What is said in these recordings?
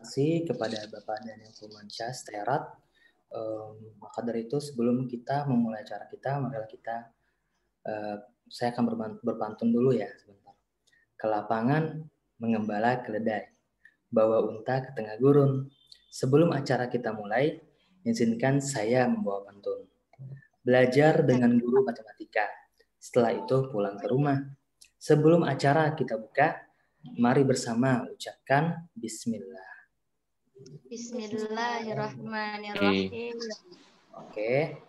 kasih kepada Bapak Daniel Firmansyah Sterat. Maka dari itu sebelum kita memulai acara kita, marilah kita saya akan berpantun dulu ya sebentar. Ke lapangan mengembala keledai, bawa unta ke tengah gurun. Sebelum acara kita mulai, izinkan saya membawa pantun. Belajar dengan guru matematika. Setelah itu pulang ke rumah. Sebelum acara kita buka, mari bersama ucapkan Bismillah. Bismillahirrahmanirrahim. Oke.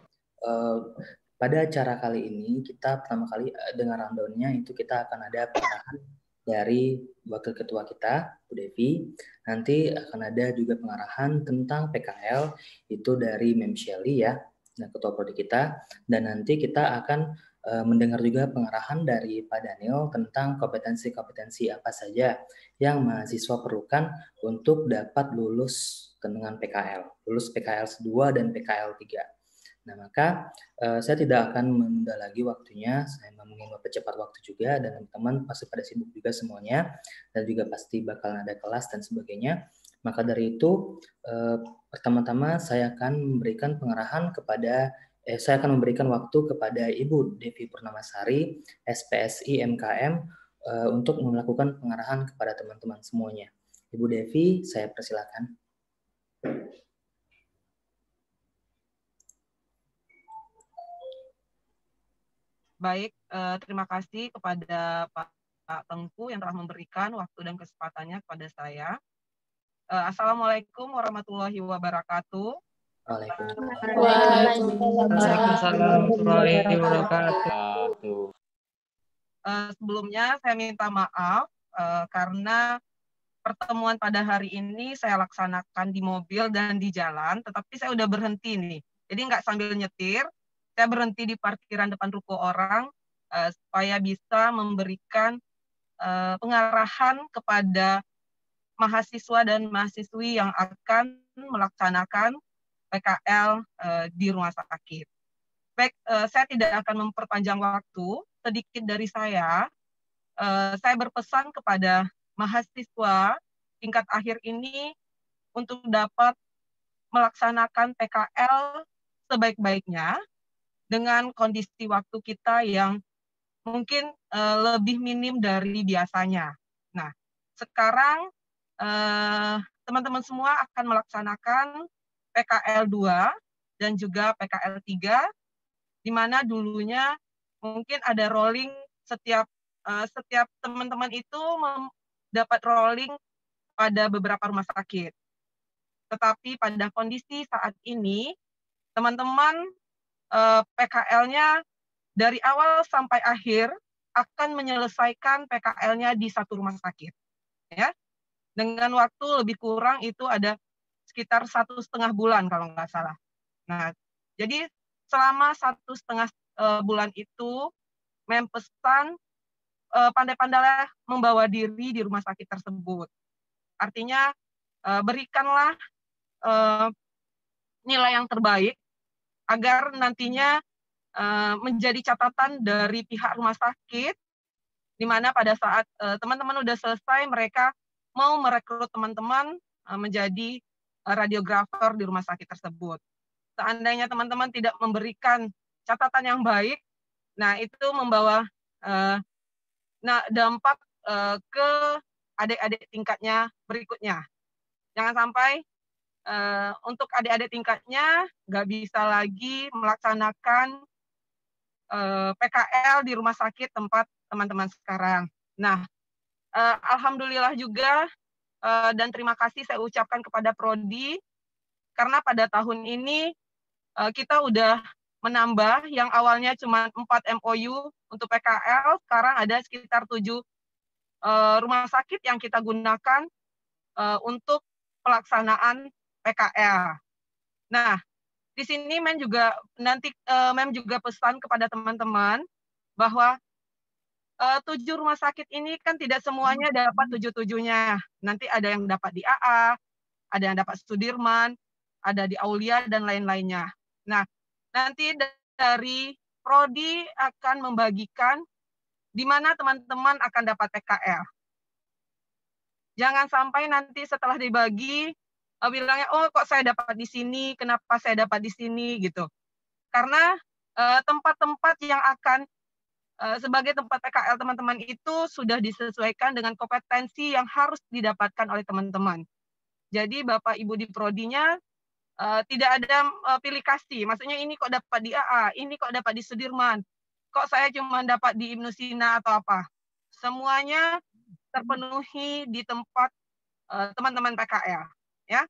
Pada acara kali ini kita pertama kali dengan rundown-nya itu kita akan ada pengarahan dari Wakil Ketua kita, Bu Devi. Nanti akan ada juga pengarahan tentang PKL itu dari Mem Shelly ya, Ketua Prodi kita. Dan nanti kita akan mendengar juga pengarahan dari Pak Daniel tentang kompetensi-kompetensi apa saja yang mahasiswa perlukan untuk dapat lulus dengan PKL, lulus PKL 2 dan PKL 3. Nah, maka saya tidak akan menunda lagi waktunya. Saya ingin mempercepat waktu juga, dan teman-teman pasti pada sibuk juga semuanya, dan juga pasti bakal ada kelas dan sebagainya. Maka dari itu, pertama-tama saya akan memberikan pengarahan kepada saya akan memberikan waktu kepada Ibu Devi Purnamasari, SPSI MKM, untuk melakukan pengarahan kepada teman-teman semuanya. Ibu Devi, saya persilakan. Baik, terima kasih kepada Pak Tengku yang telah memberikan waktu dan kesempatannya kepada saya. Assalamualaikum warahmatullahi wabarakatuh. Waalaikumsalam warahmatullahi wabarakatuh. Sebelumnya saya minta maaf karena pertemuan pada hari ini saya laksanakan di mobil dan di jalan, tetapi saya udah berhenti nih. Jadi nggak sambil nyetir, saya berhenti di parkiran depan ruko orang supaya bisa memberikan pengarahan kepada mahasiswa dan mahasiswi yang akan melaksanakan PKL di rumah sakit. Baik, saya tidak akan memperpanjang waktu. Sedikit dari saya berpesan kepada mahasiswa tingkat akhir ini untuk dapat melaksanakan PKL sebaik-baiknya dengan kondisi waktu kita yang mungkin lebih minim dari biasanya. Nah, sekarang teman-teman semua akan melaksanakan PKL 2 dan juga PKL 3, di mana dulunya mungkin ada rolling setiap teman-teman itu dapat rolling pada beberapa rumah sakit. Tetapi pada kondisi saat ini, teman-teman PKL-nya dari awal sampai akhir akan menyelesaikan PKL-nya di satu rumah sakit. Ya, dengan waktu lebih kurang itu ada sekitar 1,5 bulan kalau nggak salah. Nah, jadi selama 1,5 bulan itu, mempesan pandai-pandailah membawa diri di rumah sakit tersebut. Artinya berikanlah nilai yang terbaik agar nantinya menjadi catatan dari pihak rumah sakit, di mana pada saat teman-teman udah selesai, mereka mau merekrut teman-teman menjadi radiografer di rumah sakit tersebut. Seandainya teman-teman tidak memberikan catatan yang baik, nah itu membawa dampak ke adik-adik tingkatnya berikutnya. Jangan sampai untuk adik-adik tingkatnya nggak bisa lagi melaksanakan PKL di rumah sakit tempat teman-teman sekarang. Nah, alhamdulillah juga dan terima kasih saya ucapkan kepada Prodi, karena pada tahun ini kita udah menambah yang awalnya cuma 4 MOU untuk PKL, sekarang ada sekitar 7 rumah sakit yang kita gunakan untuk pelaksanaan PKL. Nah, di sini Mem juga pesan kepada teman-teman bahwa 7 rumah sakit ini kan tidak semuanya dapat 7-7-nya. Nanti ada yang dapat di AA, ada yang dapat Sudirman, ada di Aulia, dan lain-lainnya. Nah, nanti dari Prodi akan membagikan di mana teman-teman akan dapat PKL. Jangan sampai nanti setelah dibagi bilangnya, oh kok saya dapat di sini, kenapa saya dapat di sini gitu. Karena tempat-tempat yang akan sebagai tempat PKL teman-teman itu sudah disesuaikan dengan kompetensi yang harus didapatkan oleh teman-teman. Jadi Bapak Ibu di prodinya tidak ada pilih kasih. Maksudnya ini kok dapat di AA, ini kok dapat di Sudirman, kok saya cuma dapat di Ibnu Sina atau apa. Semuanya terpenuhi di tempat teman-teman PKL. Ya.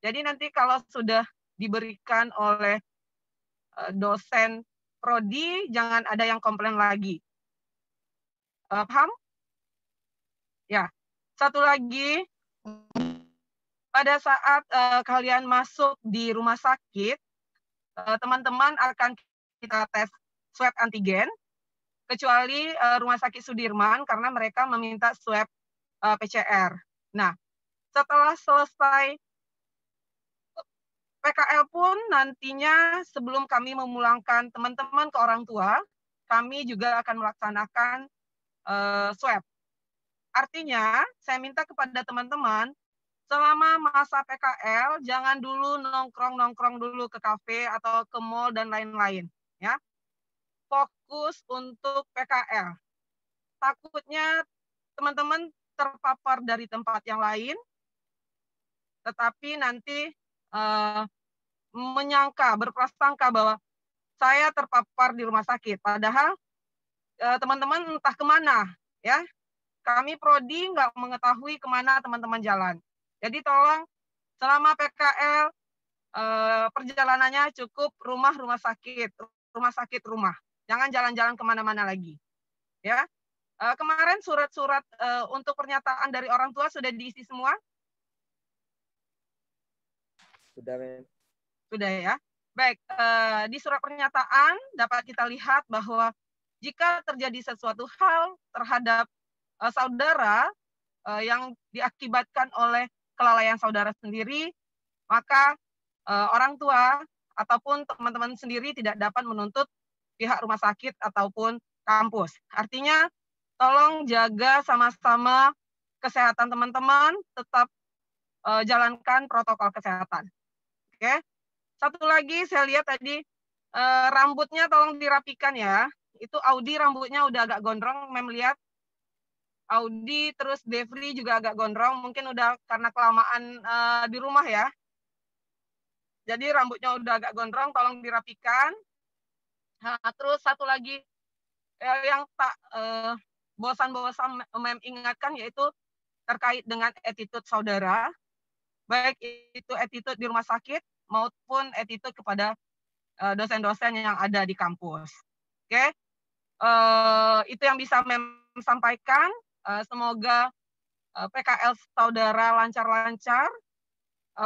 Jadi nanti kalau sudah diberikan oleh dosen prodi, jangan ada yang komplain lagi. Paham? Ya. Satu lagi, pada saat kalian masuk di rumah sakit, teman-teman akan kita tes swab antigen, kecuali Rumah Sakit Sudirman karena mereka meminta swab PCR. Nah, setelah selesai PKL pun nantinya sebelum kami memulangkan teman-teman ke orang tua, kami juga akan melaksanakan swab. Artinya, saya minta kepada teman-teman, selama masa PKL, jangan dulu nongkrong-nongkrong dulu ke kafe atau ke mall dan lain-lain. Ya. Fokus untuk PKL. Takutnya teman-teman terpapar dari tempat yang lain, tetapi nanti menyangka, berprasangka bahwa saya terpapar di rumah sakit. Padahal teman-teman entah kemana. Ya. Kami prodi nggak mengetahui kemana teman-teman jalan. Jadi tolong selama PKL perjalanannya cukup rumah sakit, rumah. Jangan jalan-jalan kemana-mana lagi. Ya, kemarin surat-surat untuk pernyataan dari orang tua sudah diisi semua? Sudah, Mem. Sudah ya. Baik, di surat pernyataan dapat kita lihat bahwa jika terjadi sesuatu hal terhadap saudara yang diakibatkan oleh kelalaian saudara sendiri, maka orang tua ataupun teman-teman sendiri tidak dapat menuntut pihak rumah sakit ataupun kampus. Artinya, tolong jaga sama-sama kesehatan teman-teman, tetap jalankan protokol kesehatan. Oke. Satu lagi saya lihat tadi rambutnya tolong dirapikan ya. Itu Audi rambutnya udah agak gondrong, Mem lihat. Audi terus Devri juga agak gondrong, mungkin udah karena kelamaan di rumah ya. Jadi rambutnya udah agak gondrong, tolong dirapikan. Nah, terus satu lagi yang tak bosan-bosan Mem ingatkan yaitu terkait dengan attitude saudara, baik itu attitude di rumah sakit maupun attitude kepada dosen-dosen yang ada di kampus. Oke, itu yang bisa Mem sampaikan. Semoga PKL saudara lancar-lancar,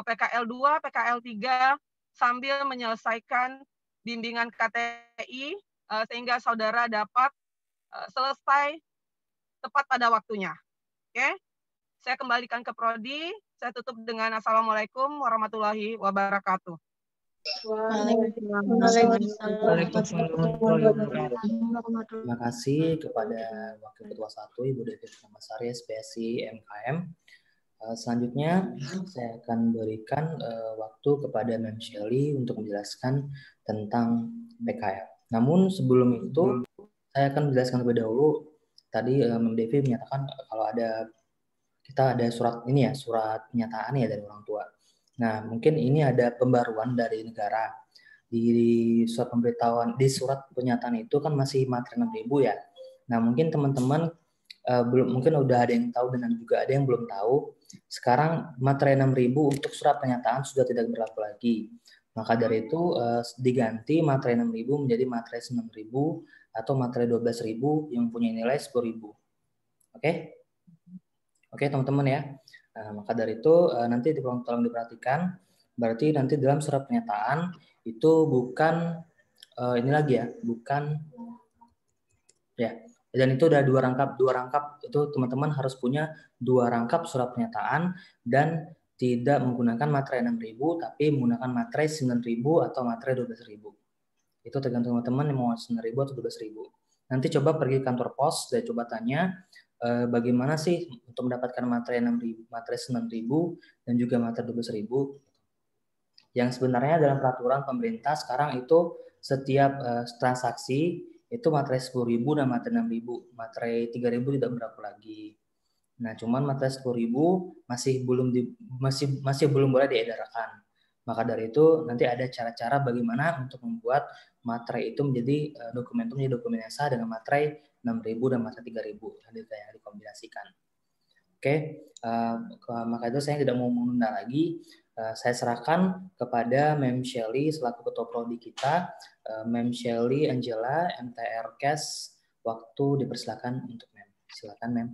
PKL 2, PKL 3, sambil menyelesaikan bimbingan KTI, sehingga saudara dapat selesai tepat pada waktunya. Oke, saya kembalikan ke Prodi. Saya tutup dengan Assalamualaikum warahmatullahi wabarakatuh. Terima kasih kepada Wakil Ketua 1 Ibu Devi Pramasari SPSI MKM. Selanjutnya saya akan berikan waktu kepada Mem Shelly untuk menjelaskan tentang PKL. Namun sebelum itu saya akan menjelaskan terlebih dahulu. Tadi Mem Devi menyatakan kalau kita ada surat ini ya, surat pernyataan ya dari orang tua. Nah, mungkin ini ada pembaruan dari negara. Di surat pemberitahuan, di surat pernyataan itu kan masih materi 6.000 ya. Nah, mungkin teman-teman mungkin udah ada yang tahu dan juga ada yang belum tahu. Sekarang materi 6.000 untuk surat pernyataan sudah tidak berlaku lagi. Maka dari itu diganti materi 6.000 menjadi materi 9.000 atau materi 12.000 yang punya nilai 10.000. Oke? Oke, teman-teman ya. Nah, maka dari itu nanti tolong diperhatikan. Berarti nanti dalam surat pernyataan itu bukan ini lagi ya, bukan ya. Dan itu udah dua rangkap itu teman-teman harus punya 2 rangkap surat pernyataan dan tidak menggunakan materi 6.000 tapi menggunakan materi 9.000 atau materi 12.000. Itu tergantung teman-teman yang mau 9.000 atau 12.000. Nanti coba pergi kantor pos dan coba tanya bagaimana sih untuk mendapatkan materai 6.000, materai 9.000 dan juga materai 12.000. Yang sebenarnya dalam peraturan pemerintah sekarang itu setiap transaksi itu materai 10.000 dan materai 6.000, materai 3.000 tidak berlaku lagi. Nah, cuman materai 10.000 masih belum boleh diedarkan. Maka dari itu nanti ada cara-cara bagaimana untuk membuat materai itu menjadi dokumen yang sah dengan materai 6.000 dan materai 3.000 yang dikombinasikan. Oke, maka itu saya tidak mau menunda lagi. Saya serahkan kepada Mem Shelly selaku Ketua Prodi kita. Mem Shelly Angela, MTR Kes, waktu dipersilakan untuk Mem. Silakan Mem.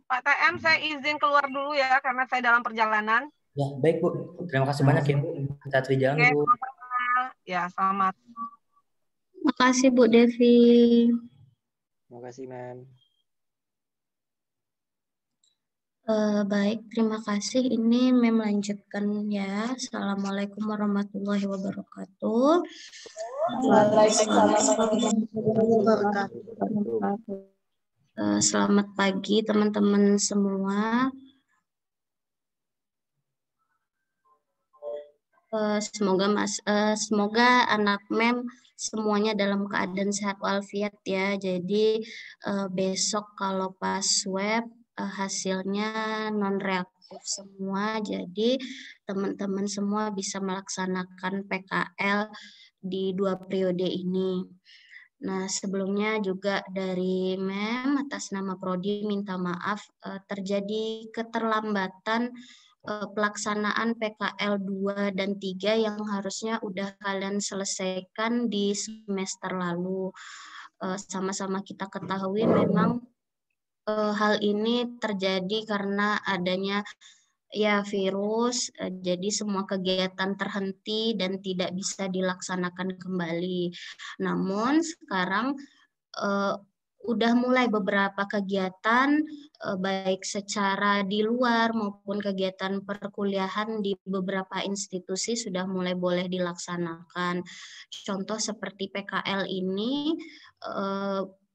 Pak TM, saya izin keluar dulu ya karena saya dalam perjalanan. Ya, baik Bu. Terima kasih banyak ya Bu. Hati-hati di jalan Oke, Bu. ya, selamat. Makasih Bu Devi. Terima kasih, Mem. Baik, terima kasih. Ini Mem lanjutkan ya. Assalamualaikum warahmatullahi wabarakatuh. Waalaikumsalam warahmatullahi wabarakatuh. Selamat pagi teman-teman semua. Semoga anak Mem semuanya dalam keadaan sehat walafiat ya. Jadi besok kalau pas swab hasilnya non reaktif semua, jadi teman-teman semua bisa melaksanakan PKL di 2 periode ini. Nah, sebelumnya juga dari Mem atas nama Prodi minta maaf terjadi keterlambatan pelaksanaan PKL 2 dan 3 yang harusnya udah kalian selesaikan di semester lalu. Sama-sama kita ketahui memang hal ini terjadi karena adanya ya virus, jadi semua kegiatan terhenti dan tidak bisa dilaksanakan kembali. Namun sekarang udah mulai beberapa kegiatan baik secara di luar maupun kegiatan perkuliahan di beberapa institusi sudah mulai boleh dilaksanakan. Contoh seperti PKL ini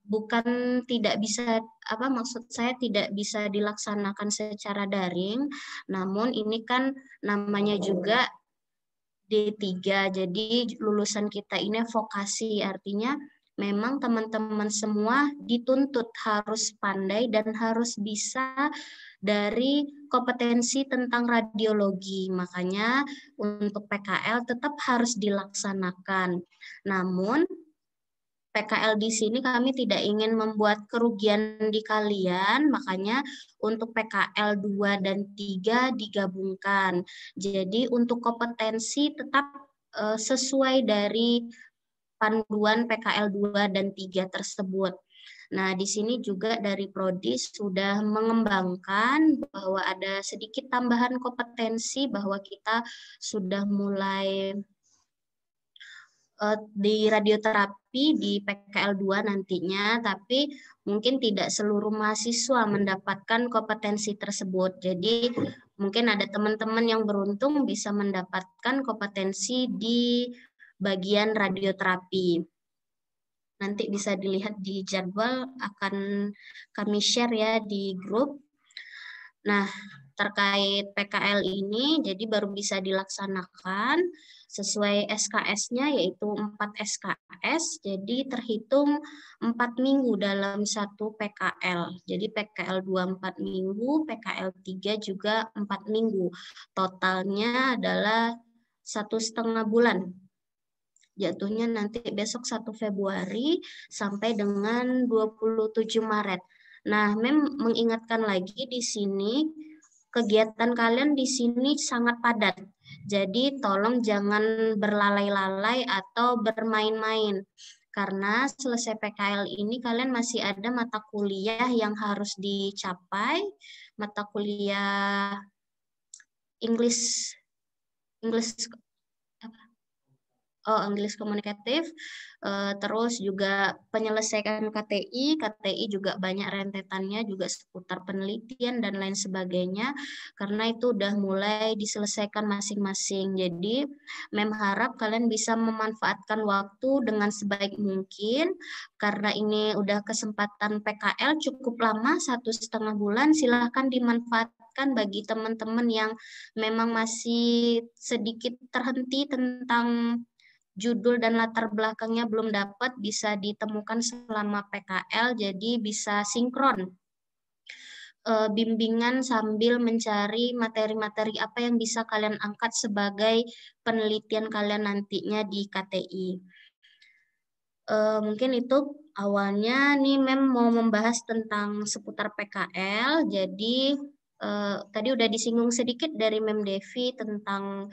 bukan tidak bisa, maksud saya tidak bisa dilaksanakan secara daring, namun ini kan namanya juga D3, jadi lulusan kita ini vokasi, artinya memang teman-teman semua dituntut harus pandai dan harus bisa dari kompetensi tentang radiologi, makanya untuk PKL tetap harus dilaksanakan. Namun PKL di sini kami tidak ingin membuat kerugian di kalian, makanya untuk PKL 2 dan 3 digabungkan. Jadi untuk kompetensi tetap sesuai dari panduan PKL 2 dan 3 tersebut. Nah, di sini juga dari Prodi sudah mengembangkan bahwa ada sedikit tambahan kompetensi bahwa kita sudah mulai di radioterapi di PKL 2 nantinya, tapi mungkin tidak seluruh mahasiswa mendapatkan kompetensi tersebut. Jadi mungkin ada teman-teman yang beruntung bisa mendapatkan kompetensi di bagian radioterapi. Nanti bisa dilihat di jadwal, akan kami share ya di grup. Nah, terkait PKL ini, jadi baru bisa dilaksanakan sesuai SKS-nya, yaitu 4 SKS, jadi terhitung 4 minggu dalam satu PKL. Jadi PKL 2 4 minggu, PKL 3 juga 4 minggu. Totalnya adalah 1,5 bulan. Jatuhnya nanti besok 1 Februari sampai dengan 27 Maret. Nah, Mem mengingatkan lagi di sini, kegiatan kalian di sini sangat padat. Jadi tolong jangan berlalai-lalai atau bermain-main. Karena selesai PKL ini kalian masih ada mata kuliah yang harus dicapai, mata kuliah English English komunikatif, terus juga penyelesaian KTI juga banyak rentetannya juga seputar penelitian dan lain sebagainya, karena itu udah mulai diselesaikan masing-masing. Jadi Mem harap kalian bisa memanfaatkan waktu dengan sebaik mungkin, karena ini udah kesempatan PKL cukup lama, 1,5 bulan, silahkan dimanfaatkan bagi teman-teman yang memang masih sedikit terhenti tentang judul dan latar belakangnya belum dapat, bisa ditemukan selama PKL, jadi bisa sinkron bimbingan sambil mencari materi-materi apa yang bisa kalian angkat sebagai penelitian kalian nantinya di KTI. Mungkin itu awalnya nih Mem mau membahas tentang seputar PKL, jadi tadi udah disinggung sedikit dari Mem Devi tentang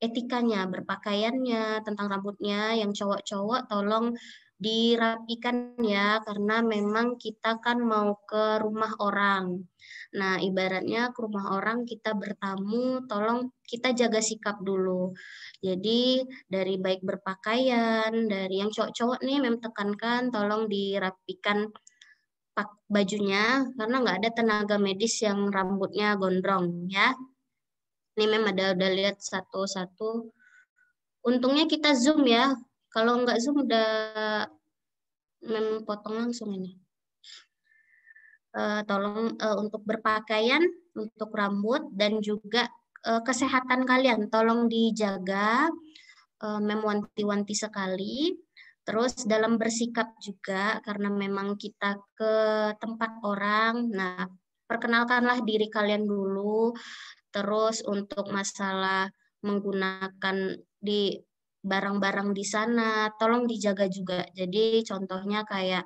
etikanya, berpakaiannya, tentang rambutnya. Yang cowok-cowok tolong dirapikan ya, karena memang kita kan mau ke rumah orang. Nah, ibaratnya ke rumah orang kita bertamu, tolong kita jaga sikap dulu. Jadi dari baik berpakaian, dari yang cowok-cowok nih Mem tekankan tolong dirapikan bajunya, karena nggak ada tenaga medis yang rambutnya gondrong ya. Ini memang udah lihat satu-satu. Untungnya kita Zoom ya. Kalau nggak Zoom udah memotong langsung ini. Tolong untuk berpakaian, untuk rambut, dan juga kesehatan kalian. Tolong dijaga, mewanti-wanti sekali. Terus dalam bersikap juga, karena memang kita ke tempat orang. Nah, perkenalkanlah diri kalian dulu. Terus untuk masalah menggunakan di barang-barang di sana, tolong dijaga juga. Jadi contohnya kayak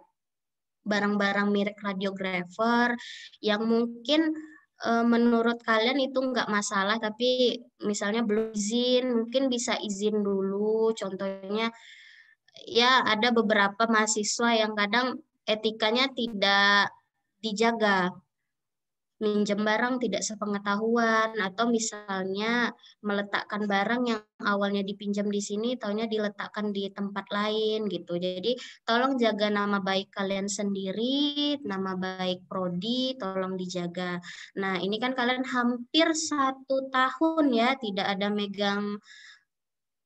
barang-barang merek radiografer yang mungkin menurut kalian itu nggak masalah, tapi misalnya belum izin, mungkin bisa izin dulu. Contohnya ya ada beberapa mahasiswa yang kadang etikanya tidak dijaga, minjem barang tidak sepengetahuan, atau misalnya meletakkan barang yang awalnya dipinjam di sini taunya diletakkan di tempat lain gitu. Jadi tolong jaga nama baik kalian sendiri, nama baik prodi tolong dijaga. Nah, ini kan kalian hampir 1 tahun ya tidak ada megang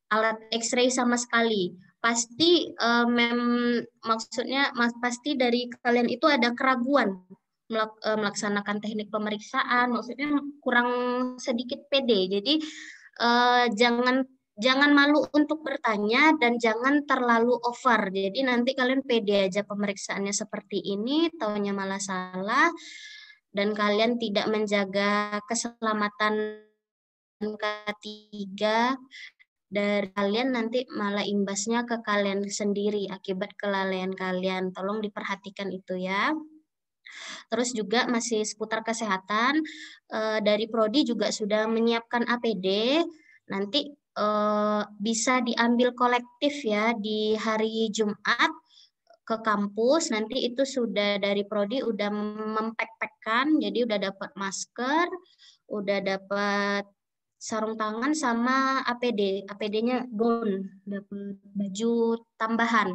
alat X-ray sama sekali. Pasti maksudnya pasti dari kalian itu ada keraguan melaksanakan teknik pemeriksaan, maksudnya kurang sedikit pede. Jadi jangan malu untuk bertanya dan jangan terlalu over. Jadi nanti kalian pede aja pemeriksaannya seperti ini, taunya malah salah, dan kalian tidak menjaga keselamatan ketiga dari kalian, nanti malah imbasnya ke kalian sendiri akibat kelalaian kalian. Tolong diperhatikan itu ya. Terus juga masih seputar kesehatan, dari Prodi juga sudah menyiapkan APD, nanti bisa diambil kolektif ya di hari Jumat ke kampus, nanti itu sudah dari Prodi udah mempek-pekkan, jadi udah dapat masker, udah dapat sarung tangan sama APD. APD-nya gown, dapat baju tambahan.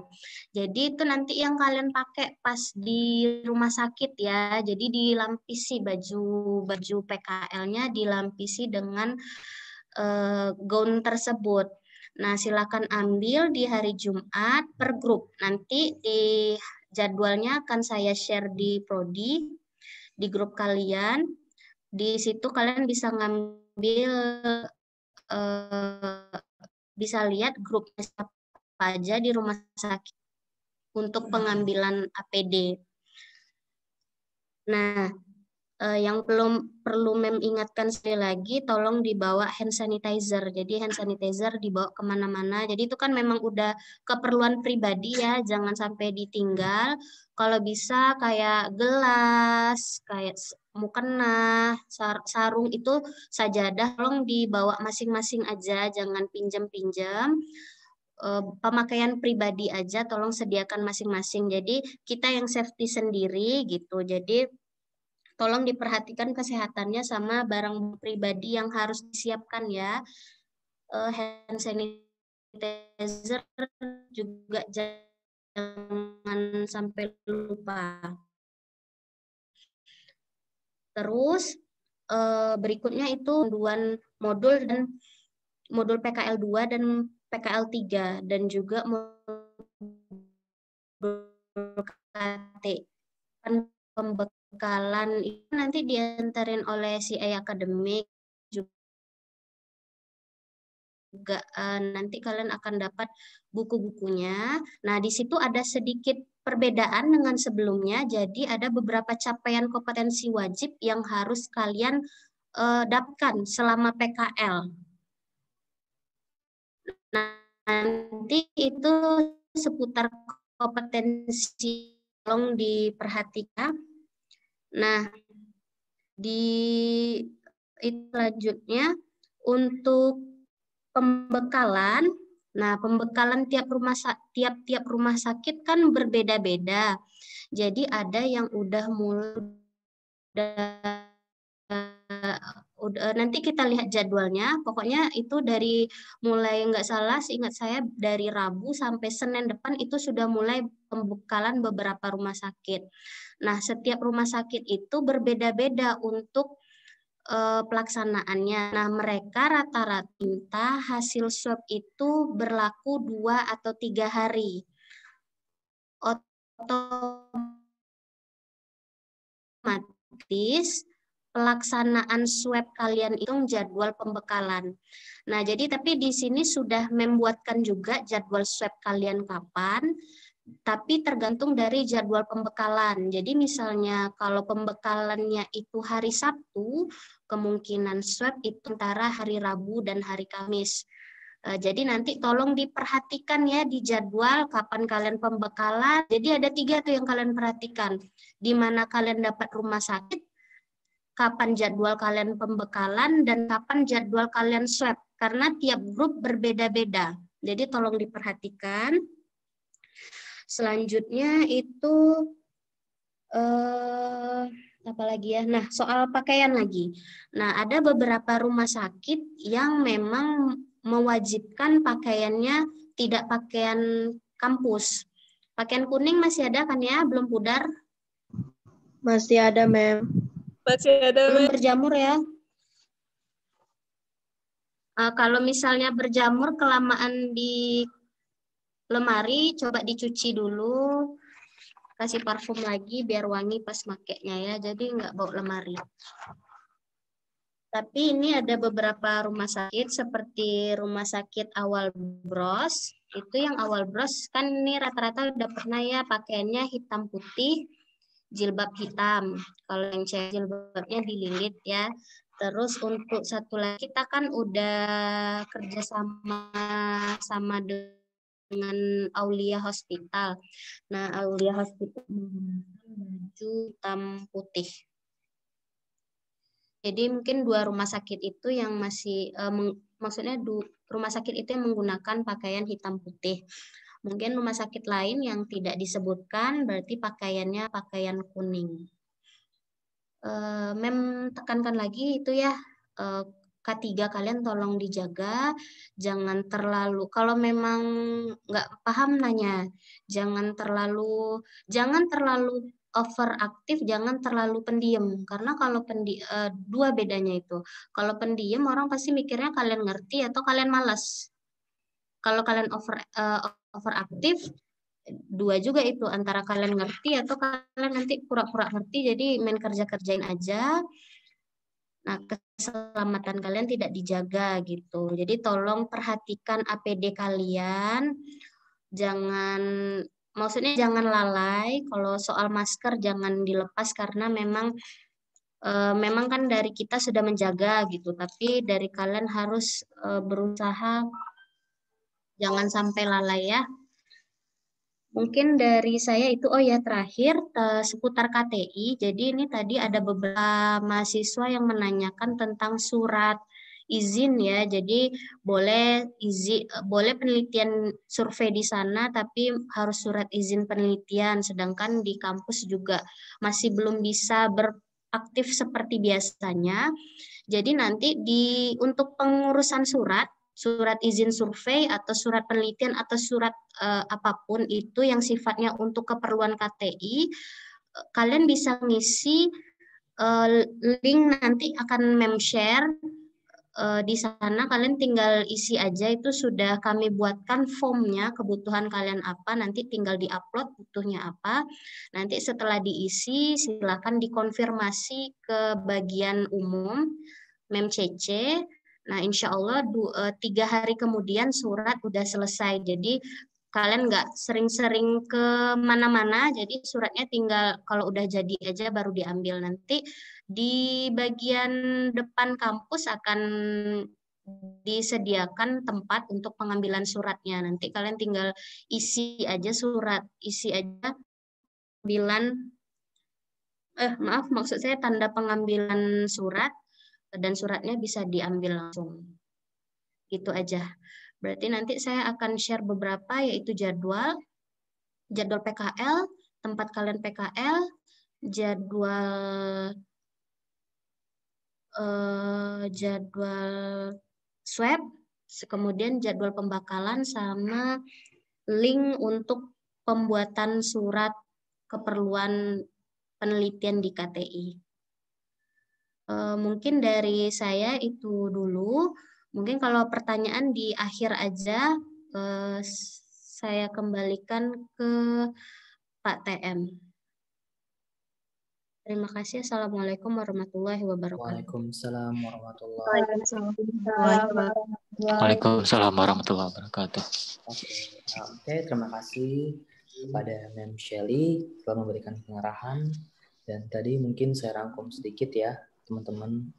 Jadi itu nanti yang kalian pakai pas di rumah sakit ya. Jadi dilampisi baju PKL-nya dilampisi dengan gown tersebut. Nah, silakan ambil di hari Jumat per grup. Nanti di jadwalnya akan saya share di Prodi, di grup kalian. Di situ kalian bisa ngambil, bisa lihat grupnya siapa aja di rumah sakit untuk pengambilan APD. Nah, yang perlu Mem ingatkan sekali lagi, tolong dibawa hand sanitizer. Jadi hand sanitizer dibawa kemana-mana. Jadi itu kan memang udah keperluan pribadi ya, jangan sampai ditinggal. Kalau bisa kayak gelas, kayak mukena, sarung itu sajadah, tolong dibawa masing-masing aja, jangan pinjam-pinjam. Pemakaian pribadi aja tolong sediakan masing-masing. Jadi kita yang safety sendiri gitu. Jadi tolong diperhatikan kesehatannya sama barang pribadi yang harus disiapkan ya. Hand sanitizer sanitizer juga jangan sampai lupa. Terus berikutnya itu panduan modul dan modul PKL 2 dan PKL 3 dan juga modul KT. Pembekalan itu nanti diantarin oleh CA Akademik juga nanti kalian akan dapat buku-bukunya. Nah, di situ ada sedikit perbedaan dengan sebelumnya. Jadi ada beberapa capaian kompetensi wajib yang harus kalian dapatkan selama PKL. Nah, nanti itu seputar kompetensi, tolong diperhatikan. Nah, di itu selanjutnya untuk pembekalan. Nah, pembekalan tiap rumah sakit kan berbeda-beda. Jadi ada yang udah nanti kita lihat jadwalnya. Pokoknya itu dari mulai nggak salah, seingat saya dari Rabu sampai Senin depan itu sudah mulai pembekalan beberapa rumah sakit. Nah, setiap rumah sakit itu berbeda-beda untuk pelaksanaannya. Nah, mereka rata-rata hasil swab itu berlaku 2 atau 3 hari. Otomatis pelaksanaan swab kalian itu jadwal pembekalan. Nah, jadi tapi di sini sudah membuatkan juga jadwal swab kalian kapan, tapi tergantung dari jadwal pembekalan. Jadi misalnya kalau pembekalannya itu hari Sabtu, kemungkinan swab itu antara hari Rabu dan hari Kamis. Jadi nanti tolong diperhatikan ya di jadwal kapan kalian pembekalan. Jadi ada 3 tuh yang kalian perhatikan. Di mana kalian dapat rumah sakit, kapan jadwal kalian pembekalan, dan kapan jadwal kalian swab. Karena tiap grup berbeda-beda. Jadi tolong diperhatikan. Selanjutnya itu apa lagi ya? Nah, soal pakaian lagi. Nah, ada beberapa rumah sakit yang memang mewajibkan pakaiannya tidak pakaian kampus. Pakaian kuning masih ada kan ya? Belum pudar? Masih ada, Mem. Masih ada, Belum Mem. berjamur ya? Kalau misalnya berjamur kelamaan di lemari, coba dicuci dulu, kasih parfum lagi biar wangi pas makainya ya, jadi nggak bau lemari. Tapi ini ada beberapa rumah sakit seperti rumah sakit Awal Bros. Itu yang Awal Bros kan ini rata-rata udah pernah ya pakaiannya hitam putih, jilbab hitam. Kalau yang cewek jilbabnya dililit ya. Terus untuk satu lagi kita kan udah kerja sama dengan Aulia Hospital. Nah, Aulia Hospital menggunakan baju hitam putih. Jadi mungkin 2 rumah sakit itu yang masih, maksudnya rumah sakit itu yang menggunakan pakaian hitam putih. Mungkin rumah sakit lain yang tidak disebutkan berarti pakaiannya pakaian kuning. Mem tekankan lagi itu ya, K3 kalian tolong dijaga, jangan terlalu, kalau memang nggak paham nanya, jangan terlalu overaktif, jangan terlalu pendiam, karena kalau dua bedanya itu, kalau pendiam orang pasti mikirnya kalian ngerti atau kalian malas, kalau kalian overaktif, 2 juga itu, antara kalian ngerti atau kalian nanti pura-pura ngerti, jadi main kerjain aja. Nah, keselamatan kalian tidak dijaga gitu. Jadi tolong perhatikan APD kalian. Maksudnya jangan lalai. Kalau soal masker jangan dilepas karena memang kan dari kita sudah menjaga gitu. Tapi dari kalian harus berusaha jangan sampai lalai ya. Mungkin dari saya itu, oh ya terakhir seputar KTI. Jadi ini tadi ada beberapa mahasiswa yang menanyakan tentang surat izin ya. Jadi boleh penelitian survei di sana, tapi harus surat izin penelitian. Sedangkan di kampus juga masih belum bisa beraktif seperti biasanya. Jadi nanti untuk pengurusan surat surat izin survei atau surat penelitian atau surat apapun itu yang sifatnya untuk keperluan KTI, kalian bisa ngisi link nanti akan share di sana, kalian tinggal isi aja, itu sudah kami buatkan formnya, kebutuhan kalian apa, nanti tinggal diupload butuhnya apa, nanti setelah diisi silakan dikonfirmasi ke bagian umum CC. Nah, insya Allah 3 hari kemudian surat udah selesai, jadi kalian nggak sering-sering ke mana-mana, jadi suratnya tinggal kalau udah jadi aja baru diambil. Nanti di bagian depan kampus akan disediakan tempat untuk pengambilan suratnya. Nanti kalian tinggal isi aja surat, isi aja maksud saya tanda pengambilan surat, dan suratnya bisa diambil langsung. Gitu aja. Berarti nanti saya akan share beberapa, yaitu jadwal PKL, tempat kalian PKL, jadwal swab, kemudian jadwal pembakalan, sama link untuk pembuatan surat keperluan penelitian di KTI. Mungkin dari saya itu dulu. Mungkin kalau pertanyaan di akhir aja, saya kembalikan ke Pak TM. Terima kasih. Assalamualaikum warahmatullahi wabarakatuh. Waalaikumsalam warahmatullahi Waalaikumsalam warahmatullahi wabarakatuh. Oke, terima kasih kepada Mem Shelly telah memberikan pengarahan, dan tadi mungkin saya rangkum sedikit ya teman-teman.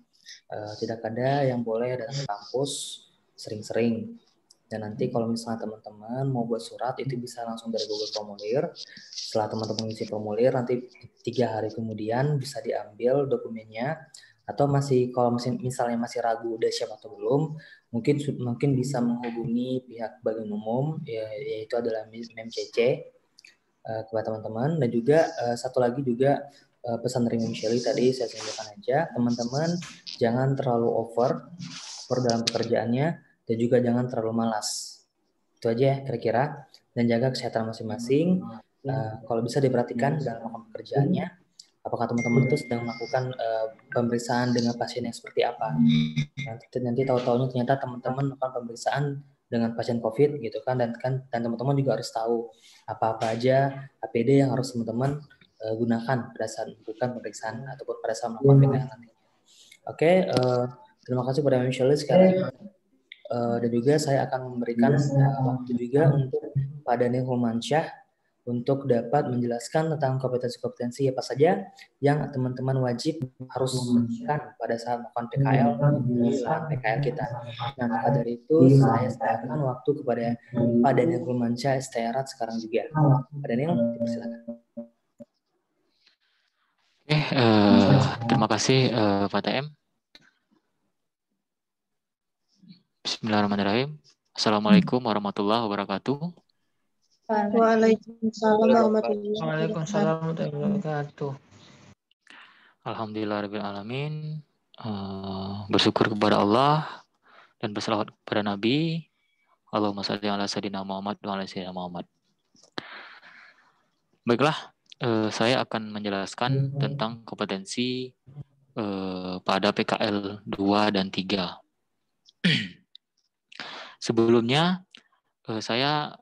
Tidak ada yang boleh datang ke kampus sering-sering. Dan nanti kalau misalnya teman-teman mau buat surat, itu bisa langsung dari Google Formulir. Setelah teman-teman isi formulir, nanti 3 hari kemudian bisa diambil dokumennya. Atau kalau misalnya masih ragu udah siap atau belum, mungkin bisa menghubungi pihak bagian umum, yaitu adalah MemCC, kepada teman-teman. Dan juga satu lagi juga pesan dari Mem Shelly tadi saya sampaikan aja, teman-teman jangan terlalu over dalam pekerjaannya, dan juga jangan terlalu malas. Itu aja ya kira-kira. Dan jaga kesehatan masing-masing. Kalau bisa diperhatikan dalam melakukan pekerjaannya, apakah teman-teman itu sedang melakukan pemeriksaan dengan pasien yang seperti apa. Nanti tahu-tahunya ternyata teman-teman melakukan pemeriksaan dengan pasien COVID gitu kan, dan teman-teman juga harus tahu apa-apa aja APD yang harus teman-teman gunakan pada saat melakukan pemeriksaan ataupun pada saat melakukan PKL nanti. Oke, terima kasih kepada Mem Shelly sekali. Dan juga saya akan memberikan waktu juga untuk Pak Daniel Hulmansyah untuk dapat menjelaskan tentang kompetensi-kompetensi apa saja yang teman-teman wajib harus lakukan pada saat melakukan PKL di lahan PKL kita. Nah, maka dari itu saya serahkan waktu kepada Pak Daniel Hulmansyah STRAT sekarang juga. Pak Daniel, dipersilakan. Oke, terima kasih Pak TM. Bismillahirrahmanirrahim. Assalamualaikum warahmatullahi wabarakatuh. Waalaikumsalam warahmatullahi warahmatullahi wabarakatuh. Alhamdulillahirabbil alamin. Bersyukur kepada Allah dan berselawat kepada Nabi. Allahumma shalli ala sayyidina Muhammad wa ala sayyidina Muhammad. Baiklah, saya akan menjelaskan tentang kompetensi pada PKL 2 dan 3. Sebelumnya saya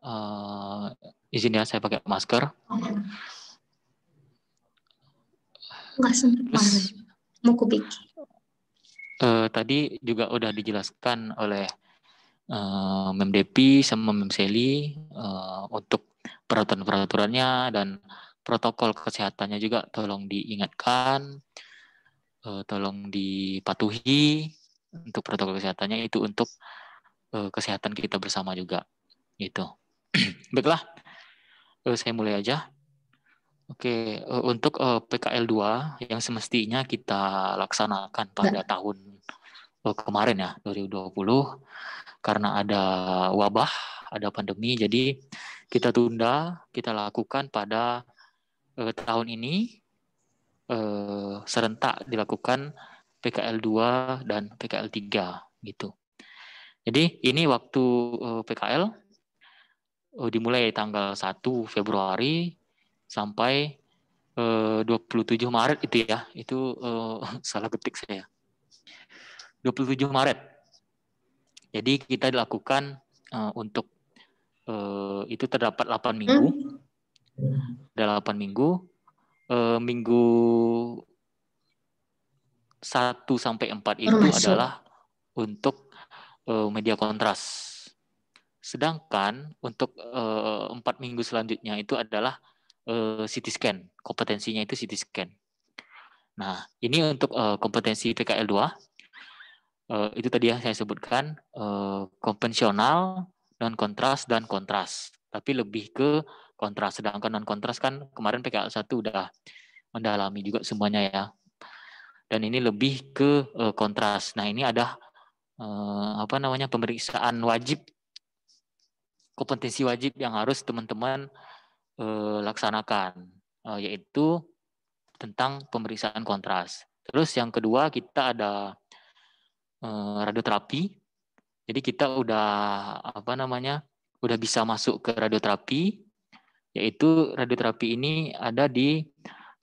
izin ya, saya pakai masker. Tadi juga udah dijelaskan oleh Mem Depi sama Mem Shelly untuk peraturan-peraturannya dan protokol kesehatannya juga tolong diingatkan, tolong dipatuhi untuk protokol kesehatannya, itu untuk kesehatan kita bersama juga gitu. Baiklah, saya mulai aja. Oke, untuk PKL 2 yang semestinya kita laksanakan pada tahun kemarin ya, 2020, karena ada wabah, ada pandemi, jadi kita tunda, kita lakukan pada tahun ini serentak dilakukan PKL 2 dan PKL 3 gitu. Jadi ini waktu PKL dimulai tanggal 1 Februari sampai 27 Maret itu ya. Itu salah ketik saya. 27 Maret. Jadi kita dilakukan untuk itu terdapat 8 minggu. Ada 8 minggu. Minggu 1 sampai 4 itu adalah untuk media kontras. Sedangkan untuk 4 minggu selanjutnya itu adalah CT scan. Kompetensinya itu CT scan. Nah, ini untuk kompetensi PKL 2. Itu tadi yang saya sebutkan konvensional, non kontras dan kontras. Tapi lebih ke kontras. Sedangkan non kontras kan kemarin PKL 1 udah mendalami juga semuanya ya. Dan ini lebih ke kontras. Nah, ini ada pemeriksaan wajib, kompetensi wajib yang harus teman-teman laksanakan, yaitu tentang pemeriksaan kontras. Terus yang kedua kita ada radioterapi. Jadi kita udah udah bisa masuk ke radioterapi, yaitu radioterapi ini ada di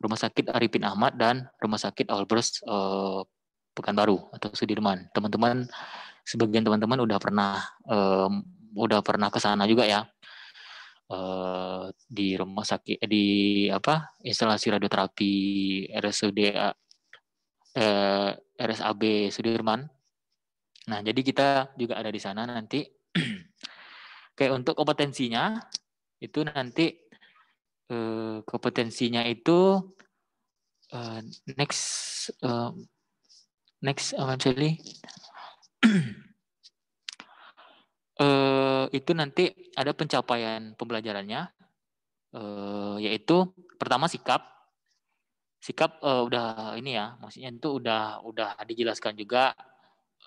Rumah Sakit Arifin Ahmad dan Rumah Sakit Albers Pekanbaru atau Sudirman. Teman-teman, sebagian teman-teman udah pernah ke sana juga ya. Di rumah sakit instalasi radioterapi RSAB Sudirman. Nah, jadi kita juga ada di sana nanti. Kayak untuk kompetensinya itu nanti kompetensinya itu next eventually itu nanti ada pencapaian pembelajarannya, yaitu pertama sikap udah ini ya, maksudnya itu udah dijelaskan juga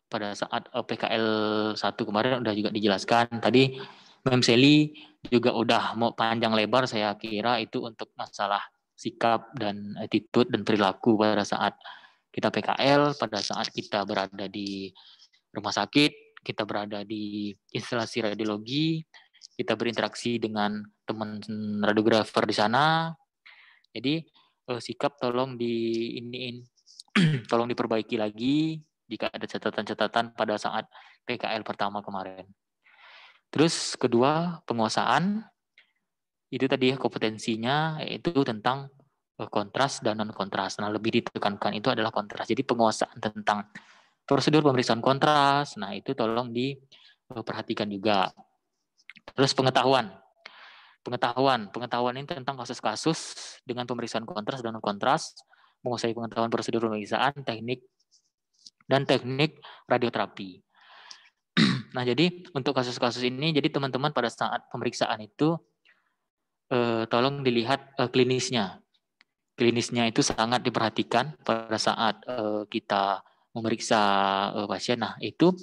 pada saat PKL 1 kemarin, udah juga dijelaskan tadi. Mem Seli juga udah mau panjang lebar saya kira itu untuk masalah sikap dan attitude dan perilaku pada saat kita PKL, pada saat kita berada di rumah sakit, kita berada di instalasi radiologi, kita berinteraksi dengan teman radiografer di sana. Jadi sikap tolong tolong diperbaiki lagi jika ada catatan-catatan pada saat PKL pertama kemarin. Terus kedua, penguasaan. Itu tadi ya kompetensinya, yaitu tentang kontras dan non kontras. Nah, lebih ditekankan itu adalah kontras. Jadi penguasaan tentang prosedur pemeriksaan kontras, nah itu tolong diperhatikan juga. Terus pengetahuan ini tentang kasus-kasus dengan pemeriksaan kontras dan non kontras, menguasai pengetahuan prosedur pemeriksaan, teknik radioterapi. Nah, jadi untuk kasus-kasus ini, jadi teman-teman pada saat pemeriksaan itu tolong dilihat klinisnya. Klinisnya itu sangat diperhatikan pada saat kita memeriksa pasien. Nah, itu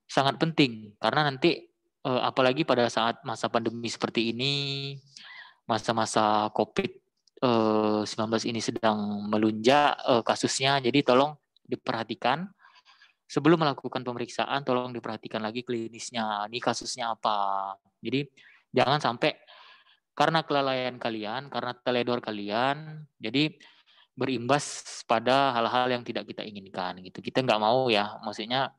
sangat penting karena nanti apalagi pada saat masa pandemi seperti ini, masa-masa COVID-19 ini sedang melunjak kasusnya, jadi tolong diperhatikan. Sebelum melakukan pemeriksaan, tolong diperhatikan lagi klinisnya. Ini kasusnya apa. Jadi jangan sampai karena kelalaian kalian, karena teledor kalian, jadi berimbas pada hal-hal yang tidak kita inginkan. Gitu. Kita nggak mau ya, maksudnya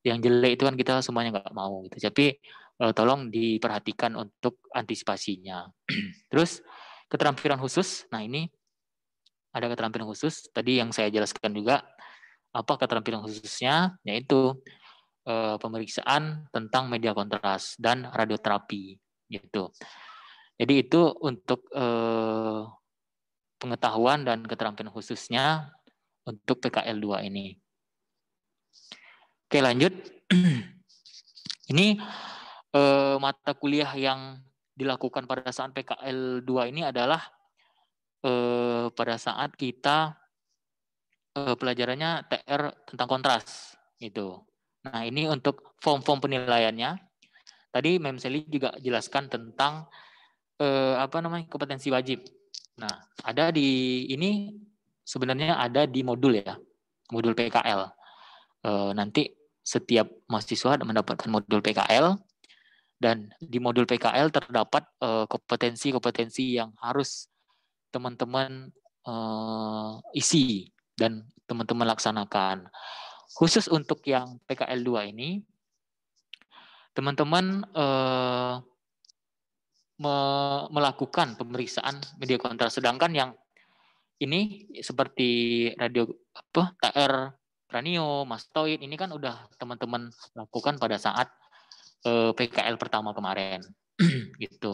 yang jelek itu kan kita semuanya nggak mau. Gitu. Tapi tolong diperhatikan untuk antisipasinya. Terus keterampilan khusus. Nah ini ada keterampilan khusus. Tadi yang saya jelaskan juga. Apa keterampilan khususnya? Yaitu pemeriksaan tentang media kontras dan radioterapi gitu. Jadi itu untuk pengetahuan dan keterampilan khususnya untuk PKL 2 ini. Oke, lanjut. Ini mata kuliah yang dilakukan pada saat PKL 2 ini adalah pada saat kita pelajarannya TR tentang kontras gitu. Nah, ini untuk form-form penilaiannya. Tadi Mem Seli juga jelaskan tentang kompetensi wajib. Nah, ada di ini sebenarnya ada di modul ya, modul PKL. Nanti setiap mahasiswa mendapatkan modul PKL, dan di modul PKL terdapat kompetensi-kompetensi yang harus teman-teman isi dan teman-teman laksanakan. Khusus untuk yang PKL 2 ini, teman-teman melakukan pemeriksaan media kontras, sedangkan yang ini seperti radio TR kranio, mastoid, ini kan udah teman-teman lakukan pada saat PKL pertama kemarin. Gitu.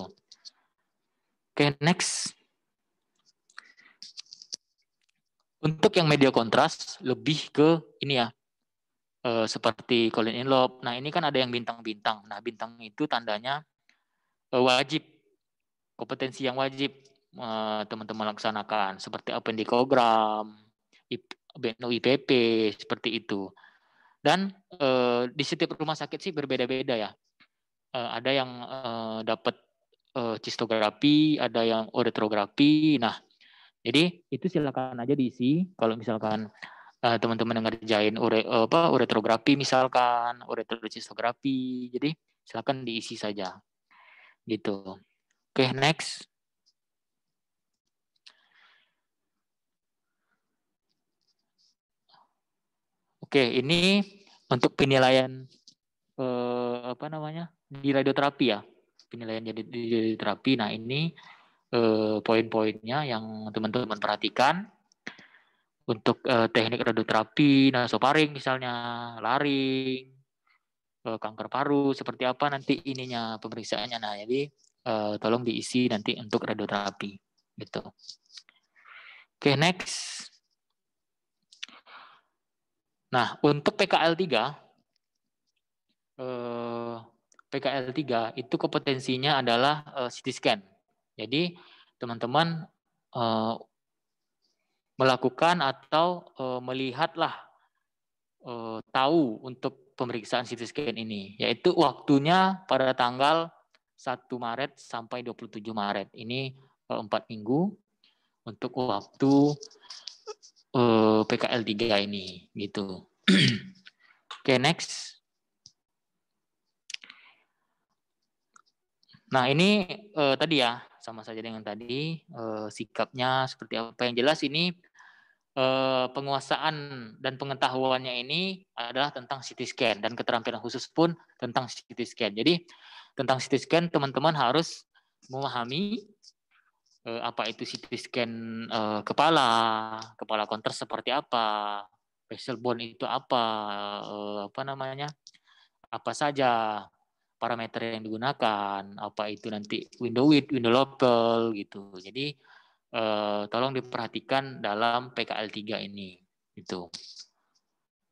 Oke, next. Untuk yang media kontras lebih ke ini ya, seperti Colin in Love. Nah, ini kan ada yang bintang-bintang. Nah, bintang itu tandanya wajib, kompetensi yang wajib teman-teman laksanakan, seperti appendikogram, BNO IPP, seperti itu. Dan di setiap rumah sakit sih berbeda-beda ya. Ada yang dapat cistografi, ada yang uretrografi. Nah, jadi itu silakan aja diisi. Kalau misalkan teman-teman yang ngerjain uretrografi misalkan, uretrocistografi, jadi silakan diisi saja. Gitu. Oke, next. Oke, ini untuk penilaian di radioterapi ya. Penilaian jadi di radioterapi. Nah, ini poin-poinnya yang teman-teman perhatikan. Untuk teknik radioterapi, nasofaring misalnya, laring, kanker paru, seperti apa nanti ininya pemeriksaannya. Nah, jadi tolong diisi nanti untuk radioterapi. Gitu. Oke, next. Nah, untuk PKL 3, itu kompetensinya adalah CT scan. Jadi, teman-teman melakukan atau melihatlah tahu untuk pemeriksaan CT scan ini, yaitu waktunya pada tanggal 1 Maret sampai 27 Maret. Ini 4 minggu untuk waktu PKL 3 ini, gitu. Oke, next. Nah, ini tadi ya, sama saja dengan tadi, sikapnya seperti apa. Yang jelas ini penguasaan dan pengetahuannya ini adalah tentang CT scan, dan keterampilan khusus pun tentang CT scan. Jadi, tentang CT scan teman-teman harus memahami apa itu CT scan kepala kontras seperti apa, facial bone itu apa saja parameter yang digunakan, apa itu nanti window width, window local gitu. Jadi tolong diperhatikan dalam PKL 3 ini gitu.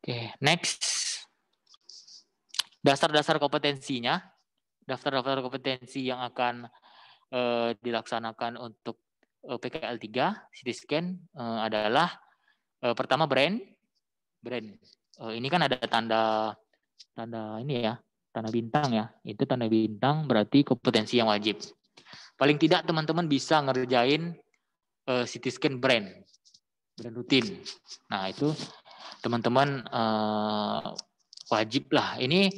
Oke, next. Dasar-dasar kompetensinya. Daftar-daftar kompetensi yang akan dilaksanakan untuk PKL 3 CT scan adalah pertama brain. Ini kan ada tanda ini ya, tanda bintang ya. Itu tanda bintang berarti kompetensi yang wajib. Paling tidak teman-teman bisa ngerjain CT scan brain rutin. Nah, itu teman-teman wajib lah. Ini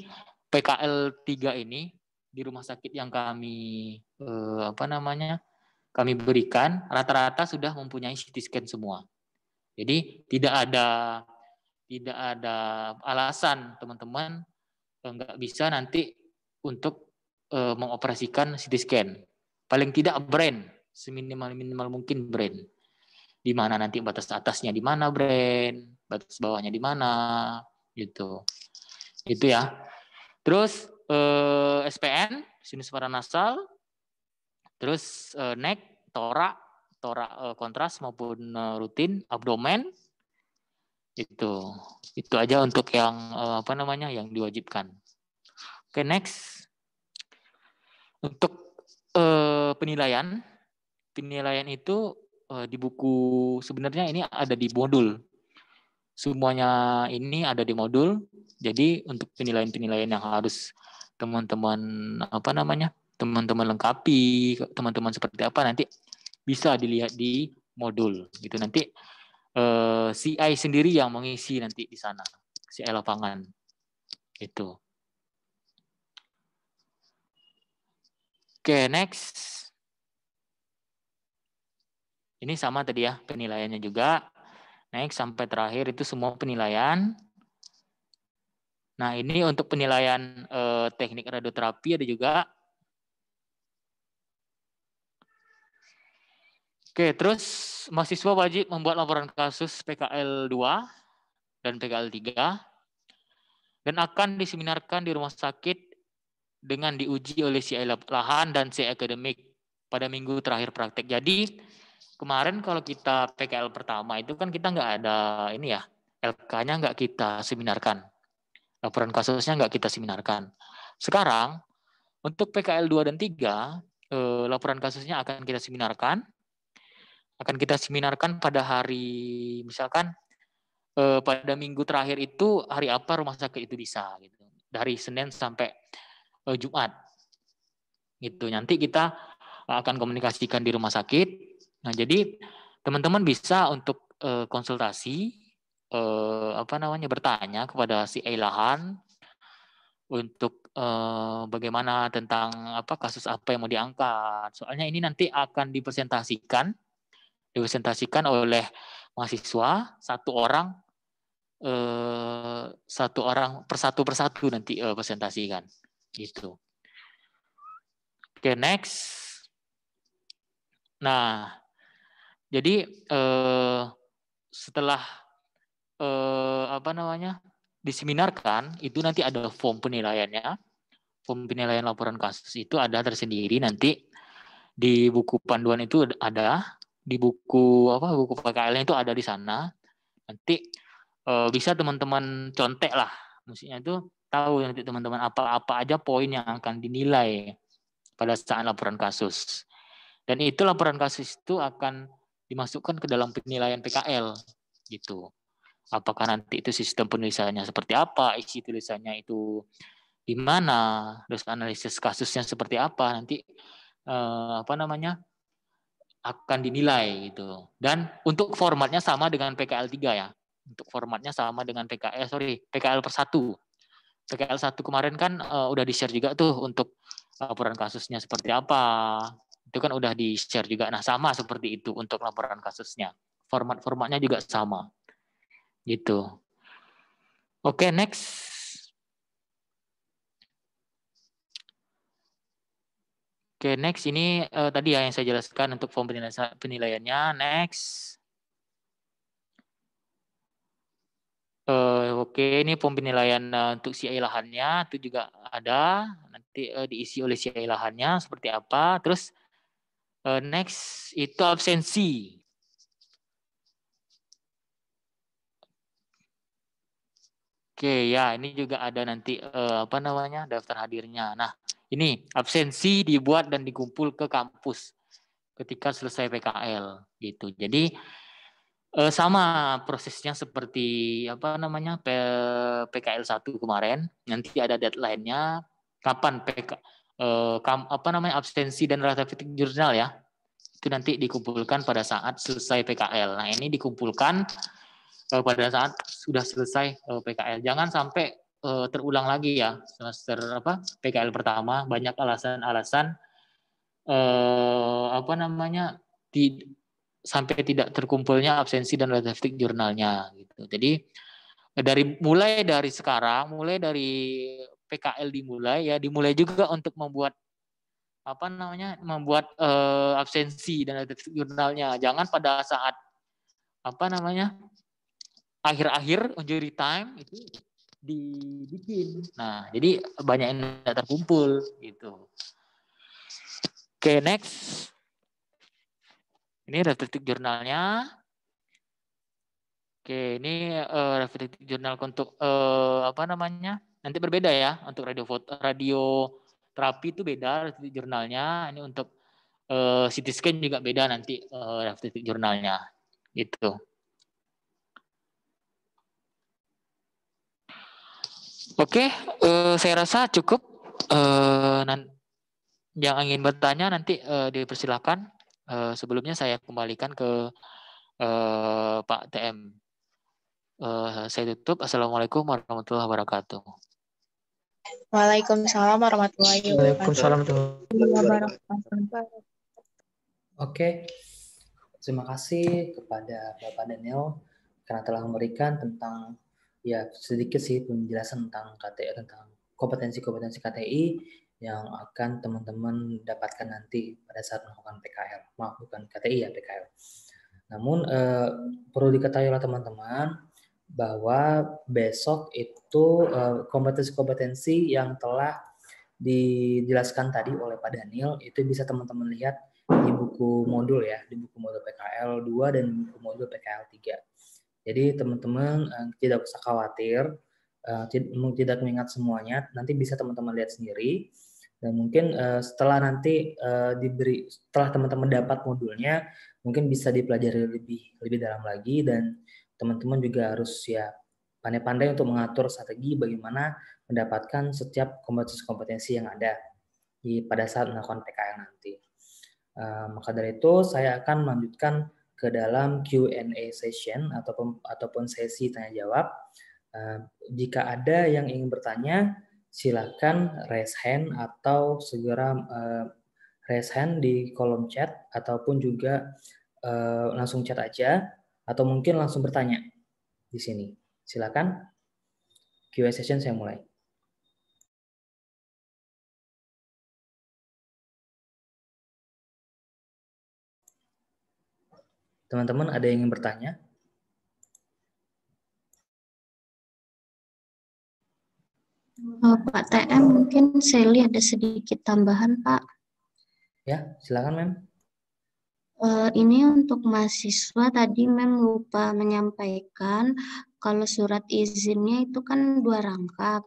PKL 3 ini di rumah sakit yang kami kami berikan rata-rata sudah mempunyai CT scan semua. Jadi tidak ada alasan teman-teman nggak bisa nanti untuk mengoperasikan CT scan. Paling tidak brain, seminimal mungkin brain. Di mana nanti batas atasnya di mana brain, batas bawahnya di mana, gitu. Itu ya. Terus SPN, sinus paranasal, terus neck, torak kontras maupun rutin, abdomen. Itu aja untuk yang yang diwajibkan. Oke, next. Untuk penilaian itu di buku sebenarnya ini ada di modul. Semuanya ini ada di modul. Jadi untuk penilaian yang harus teman-teman teman-teman lengkapi, teman-teman seperti apa nanti bisa dilihat di modul. Gitu nanti CI sendiri yang mengisi nanti di sana, CI lapangan. Itu. Oke, next. Ini sama tadi ya, penilaiannya juga. Next sampai terakhir itu semua penilaian. Nah, ini untuk penilaian teknik radioterapi ada juga. Oke, terus mahasiswa wajib membuat laporan kasus PKL 2 dan PKL 3 dan akan diseminarkan di rumah sakit dengan diuji oleh CI lahan dan CI akademik pada minggu terakhir praktek. Jadi kemarin kalau kita PKL pertama itu kan kita nggak ada ini ya, LK-nya nggak kita seminarkan. Laporan kasusnya nggak kita seminarkan. Sekarang untuk PKL 2 dan 3, laporan kasusnya akan kita seminarkan. Akan kita seminarkan pada hari, misalkan pada minggu terakhir itu hari apa rumah sakit itu bisa. Gitu. Dari Senin sampai Jumat. Gitu. Nanti kita akan komunikasikan di rumah sakit. Nah, jadi teman-teman bisa untuk konsultasi, bertanya kepada si lahan untuk bagaimana tentang kasus apa yang mau diangkat. Soalnya ini nanti akan dipresentasikan oleh mahasiswa satu orang persatu nanti presentasikan gitu. Oke, next. Nah, jadi setelah diseminarkan itu nanti ada form penilaiannya. Form penilaian laporan kasus itu ada tersendiri nanti di buku panduan itu ada, di buku PKL-nya itu ada di sana. Nanti bisa teman-teman contek lah, maksudnya itu tahu nanti teman-teman apa aja poin yang akan dinilai pada saat laporan kasus. Dan itu laporan kasus itu akan dimasukkan ke dalam penilaian PKL gitu. Apakah nanti itu sistem penulisannya seperti apa, isi tulisannya itu di mana, terus analisis kasusnya seperti apa, nanti akan dinilai gitu. Dan untuk formatnya sama dengan PKL 3 ya. Untuk formatnya sama dengan PKL per 1. PKL 1 kemarin kan udah di-share juga tuh untuk laporan kasusnya seperti apa. Itu kan udah di-share juga. Nah, sama seperti itu untuk laporan kasusnya. Formatnya juga sama. Gitu. Oke, next. Oke, next ini tadi ya yang saya jelaskan untuk form penilaiannya. Next. Oke, ini form penilaian untuk CI lahannya itu juga ada. Nanti diisi oleh CI lahannya seperti apa. Terus next itu absensi. Oke, ya ini juga ada nanti daftar hadirnya. Nah, ini absensi dibuat dan dikumpul ke kampus ketika selesai PKL gitu. Jadi sama prosesnya seperti PKL 1 kemarin. Nanti ada deadline-nya kapan absensi dan ratifikat jurnal ya. Itu nanti dikumpulkan pada saat selesai PKL. Nah, ini dikumpulkan pada saat sudah selesai PKL. Jangan sampai terulang lagi ya semester PKL pertama banyak alasan-alasan sampai tidak terkumpulnya absensi dan ratifikat jurnalnya gitu. Jadi mulai dari sekarang, mulai dari PKL dimulai juga untuk membuat absensi dan ratifikat jurnalnya. Jangan pada saat akhir-akhir injury time itu dibikin. Nah, jadi banyak yang tidak terkumpul gitu. Oke, next. Ini ratifikat jurnalnya. Oke, ini ratifikat jurnal untuk nanti berbeda ya untuk radioterapi itu beda ratifikat jurnalnya. Ini untuk CT scan juga beda nanti ratifikat jurnalnya. Gitu. Oke, saya rasa cukup. Yang ingin bertanya nanti dipersilakan. Sebelumnya saya kembalikan ke Pak TM. Saya tutup. Assalamualaikum warahmatullahi wabarakatuh. Waalaikumsalam warahmatullahi Waalaikumsalam wabarakatuh. Oke, terima kasih kepada Bapak Daniel karena telah memberikan tentang ya sedikit sih penjelasan tentang KTI, tentang kompetensi-kompetensi KTI yang akan teman-teman dapatkan nanti pada saat melakukan PKL. Maaf, bukan KTI ya, PKL. Namun perlu diketahui oleh teman-teman bahwa besok itu kompetensi-kompetensi yang telah dijelaskan tadi oleh Pak Daniel itu bisa teman-teman lihat di buku modul ya, di buku modul PKL 2 dan buku modul PKL 3. Jadi teman-teman tidak usah khawatir, tidak mengingat semuanya, nanti bisa teman-teman lihat sendiri. Dan mungkin setelah nanti setelah teman-teman dapat modulnya, mungkin bisa dipelajari lebih dalam lagi, dan teman-teman juga harus ya pandai-pandai untuk mengatur strategi bagaimana mendapatkan setiap kompetensi-kompetensi yang ada pada saat melakukan PKL nanti. Maka dari itu saya akan melanjutkan ke dalam Q&A session ataupun sesi tanya jawab. Jika ada yang ingin bertanya, silakan raise hand atau segera raise hand di kolom chat ataupun juga langsung chat aja atau mungkin langsung bertanya di sini. Silakan. Q&A session saya mulai. Teman-teman ada yang ingin bertanya? Pak TM, mungkin Sally ada sedikit tambahan, Pak. Ya, silakan, Mem. Ini untuk mahasiswa tadi Mem lupa menyampaikan kalau surat izinnya itu kan 2 rangkap.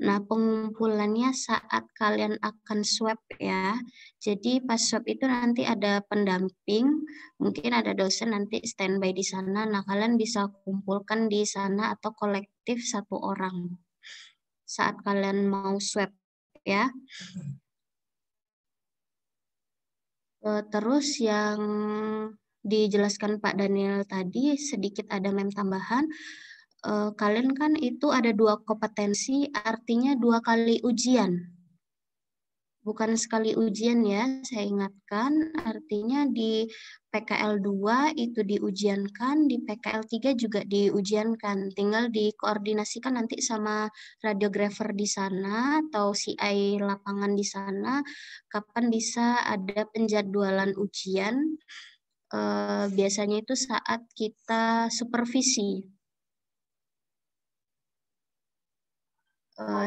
Nah, pengumpulannya saat kalian akan swab ya. Jadi pas swab itu nanti ada pendamping, mungkin ada dosen nanti standby di sana. Nah, kalian bisa kumpulkan di sana atau kolektif 1 orang saat kalian mau swab ya. Terus yang dijelaskan Pak Daniel tadi sedikit ada mem tambahan. Kalian kan itu ada 2 kompetensi, artinya 2 kali ujian. Bukan sekali ujian ya, saya ingatkan. Artinya di PKL 2 itu diujiankan, di PKL 3 juga diujiankan. Tinggal dikoordinasikan nanti sama radiografer di sana atau CI lapangan di sana, kapan bisa ada penjadwalan ujian. Biasanya itu saat kita supervisi.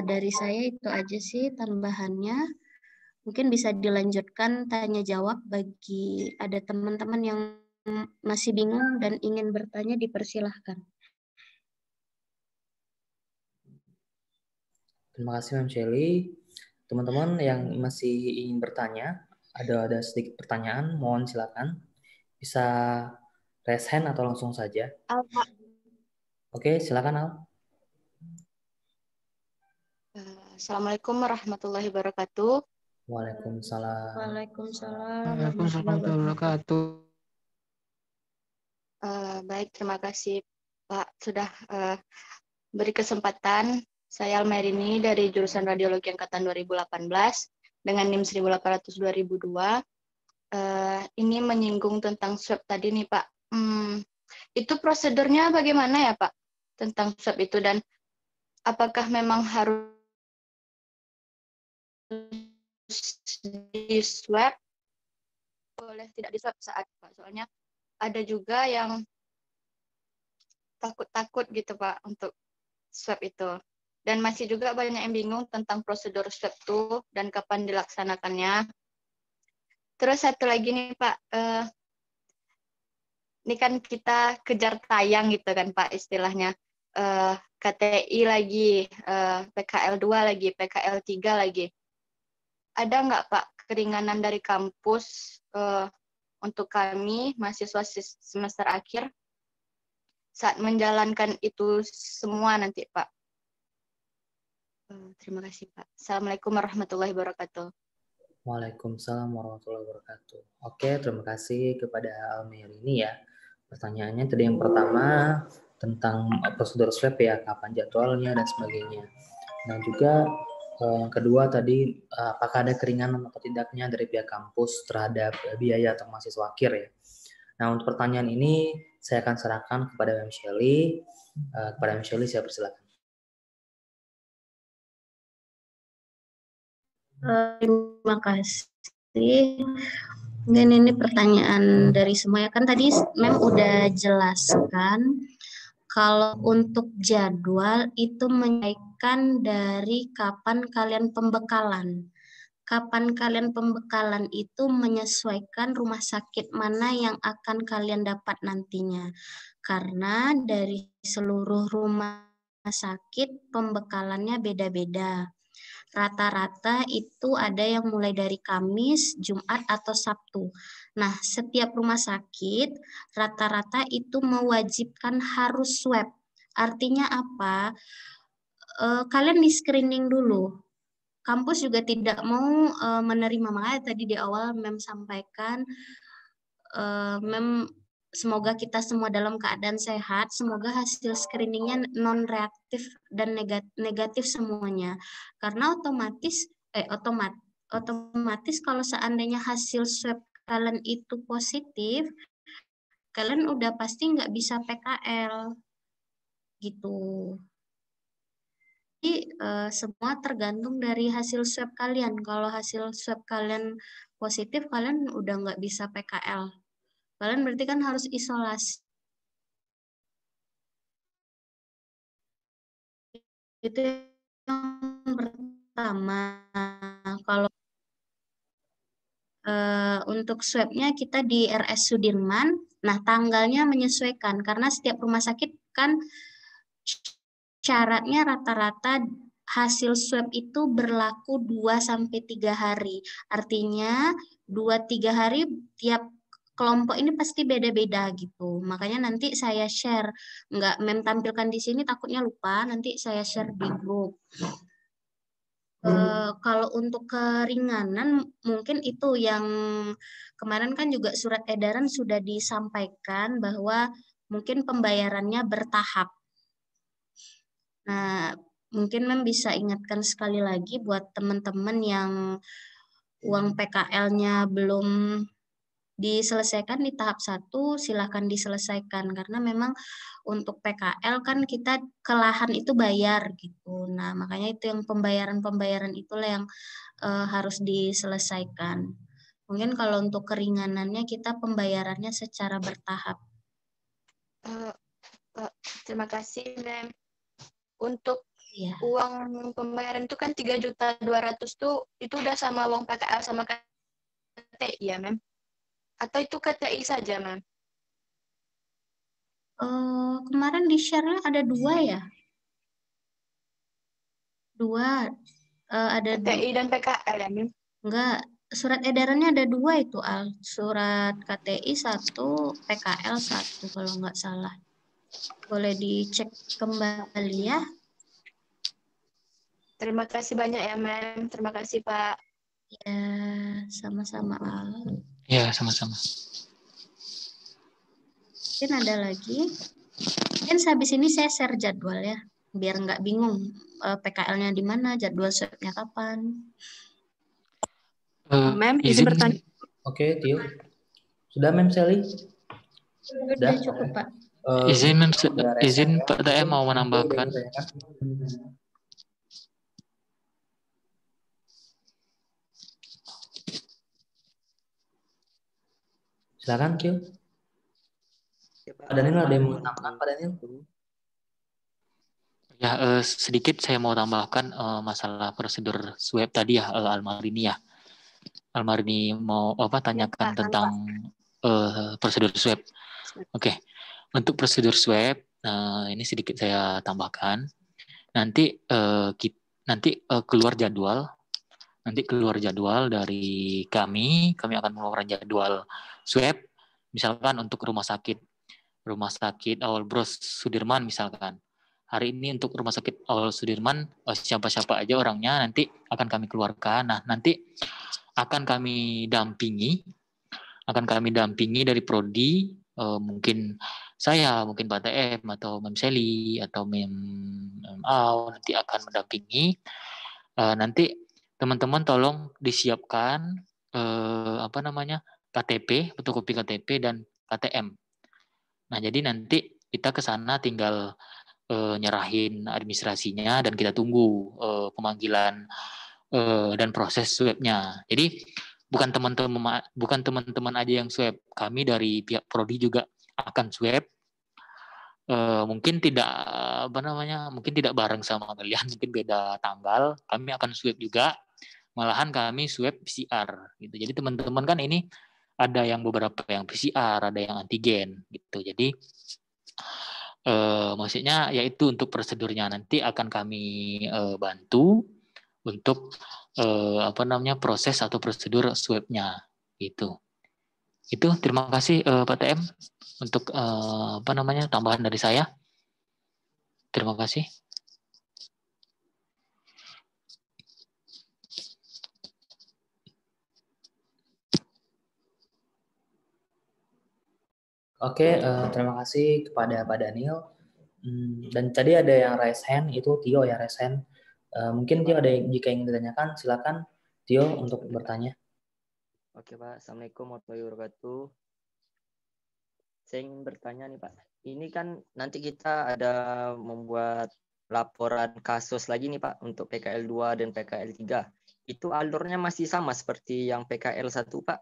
Dari saya itu aja sih tambahannya. Mungkin bisa dilanjutkan tanya jawab bagi ada teman-teman yang masih bingung dan ingin bertanya, dipersilahkan. Terima kasih Mem Shelly. Teman-teman yang masih ingin bertanya, ada sedikit pertanyaan, mohon silakan. Bisa raise hand atau langsung saja. Al, Pak. Oke, silakan Al. Assalamualaikum warahmatullahi wabarakatuh. Waalaikumsalam. Waalaikumsalam warahmatullahi wabarakatuh. Baik, terima kasih Pak sudah beri kesempatan. Saya Almerini dari jurusan Radiologi Angkatan 2018 dengan NIM 1800-2002. Ini menyinggung tentang swab tadi nih Pak. Itu prosedurnya bagaimana ya Pak tentang swab itu, dan apakah memang harus di swab, boleh tidak di swab saat Pak? Soalnya ada juga yang takut-takut gitu Pak untuk swab itu. Dan masih juga banyak yang bingung tentang prosedur swab itu dan kapan dilaksanakannya. Terus satu lagi nih Pak, ini kan kita kejar tayang gitu kan Pak istilahnya. KTI lagi, PKL 2 lagi, PKL 3 lagi. Ada nggak Pak keringanan dari kampus untuk kami mahasiswa semester akhir saat menjalankan itu semua nanti Pak? Terima kasih Pak. Assalamualaikum warahmatullahi wabarakatuh. Waalaikumsalam warahmatullahi wabarakatuh. Oke, terima kasih kepada Almerini ya. Pertanyaannya tadi yang pertama tentang prosedur swab ya, kapan jadwalnya dan sebagainya. Nah juga Yang kedua tadi, apakah ada keringanan atau tidaknya dari pihak kampus terhadap biaya atau mahasiswa akhir ya. Nah, untuk pertanyaan ini saya akan serahkan kepada Mbak Shelly. Kepada Mbak Shelly saya persilakan. Terima kasih. Mungkin ini pertanyaan dari semua ya, kan tadi Mem udah jelaskan kalau untuk jadwal itu menyesuaikan dari kapan kalian pembekalan. Kapan kalian pembekalan itu menyesuaikan rumah sakit mana yang akan kalian dapat nantinya. Karena dari seluruh rumah sakit pembekalannya beda-beda. Rata-rata itu ada yang mulai dari Kamis, Jumat, atau Sabtu. Nah, setiap rumah sakit rata-rata itu mewajibkan harus swab. Artinya apa? Kalian di screening dulu. Kampus juga tidak mau menerima, makanya tadi di awal Mem sampaikan, Mem semoga kita semua dalam keadaan sehat, semoga hasil screeningnya non-reaktif dan negatif semuanya. Karena otomatis kalau seandainya hasil swab kalian itu positif, kalian udah pasti nggak bisa PKL gitu. Jadi semua tergantung dari hasil swab kalian. Kalau hasil swab kalian positif, kalian udah nggak bisa PKL. Kalian berarti kan harus isolasi. Itu yang pertama. Kalau untuk swabnya kita di RS Sudirman, nah tanggalnya menyesuaikan karena setiap rumah sakit kan syaratnya rata-rata hasil swab itu berlaku 2-3 hari. Artinya 2-3 hari tiap kelompok ini pasti beda-beda gitu. Makanya nanti saya share, nggak Mem tampilkan di sini takutnya lupa, nanti saya share di grup. Kalau untuk keringanan mungkin itu yang kemarin kan juga surat edaran sudah disampaikan bahwa mungkin pembayarannya bertahap. Nah, mungkin Mem bisa ingatkan sekali lagi buat teman-teman yang uang PKL-nya belum diselesaikan di tahap 1, silahkan diselesaikan. Karena memang untuk PKL kan kita ke lahan itu bayar gitu. Nah, makanya itu yang pembayaran-pembayaran itulah yang harus diselesaikan. Mungkin kalau untuk keringanannya kita pembayarannya secara bertahap. Terima kasih, Mem. Untuk Ya. uang pembayaran itu kan 3.200.000 tuh itu udah sama uang PKL sama KTI ya, Mem? Atau itu KTI saja, Mem? Kemarin di share-nya ada 2 ya? 2. Ada KTI dan PKL ya, Mem? Enggak, surat edarannya ada 2 itu, Al. Surat KTI 1, PKL 1 kalau nggak salah. Boleh dicek kembali ya. Terima kasih banyak ya, Mem. Terima kasih, Pak. Ya, sama-sama, Al. Ya, sama-sama. Mungkin ada lagi. Mungkin habis ini saya share jadwal ya, biar nggak bingung PKL-nya di mana, jadwal swab-nya kapan. Mem, izin bertanya. Oke, Tio. Sudah, Mem Shelly? Sudah cukup, Pak. Izin Pak TM mau menambahkan. Silakan, Tio. Pak Daniel ada yang mau menambahkan, Pak Daniel? Ya, sedikit saya mau tambahkan masalah prosedur swab tadi ya, Almarini ya. Almarini mau tanyakan Ya, tentang prosedur swab. Oke. Untuk prosedur swab ini sedikit saya tambahkan. Nanti keluar jadwal. Nanti keluar jadwal dari kami akan mengeluarkan jadwal swab. Misalkan untuk rumah sakit Awal Bros Sudirman misalkan. Hari ini untuk Rumah Sakit Awal Sudirman, siapa-siapa aja orangnya nanti akan kami keluarkan. Nah, nanti akan kami dampingi dari Prodi, mungkin saya, mungkin Pak TM, atau Mem Seli, atau Mem Au, nanti akan mendampingi Nanti teman-teman tolong disiapkan KTP, fotokopi KTP dan KTM. Nah, jadi nanti kita ke sana tinggal nyerahin administrasinya dan kita tunggu pemanggilan dan proses swab-nya. Jadi bukan teman-teman aja yang swab, kami dari pihak prodi juga akan swab. Mungkin tidak mungkin tidak bareng sama kalian, mungkin beda tanggal. Kami akan swab juga. Malahan kami swab PCR gitu. Jadi teman-teman kan ini ada yang beberapa yang PCR, ada yang antigen gitu. Jadi maksudnya yaitu untuk prosedurnya nanti akan kami bantu untuk proses atau prosedur swab-nya gitu. Itu terima kasih Pak TM untuk tambahan dari saya. Terima kasih. Oke, terima kasih kepada Pak Daniel. Dan tadi ada yang raise hand, itu Tio yang raise hand. Mungkin Tio ada jika ingin ditanyakan, silakan Tio untuk bertanya. Oke Pak, Assalamualaikum warahmatullahi wabarakatuh. Saya ingin bertanya nih Pak, ini kan nanti kita ada membuat laporan kasus lagi nih Pak untuk PKL 2 dan PKL 3. Itu alurnya masih sama seperti yang PKL 1 Pak?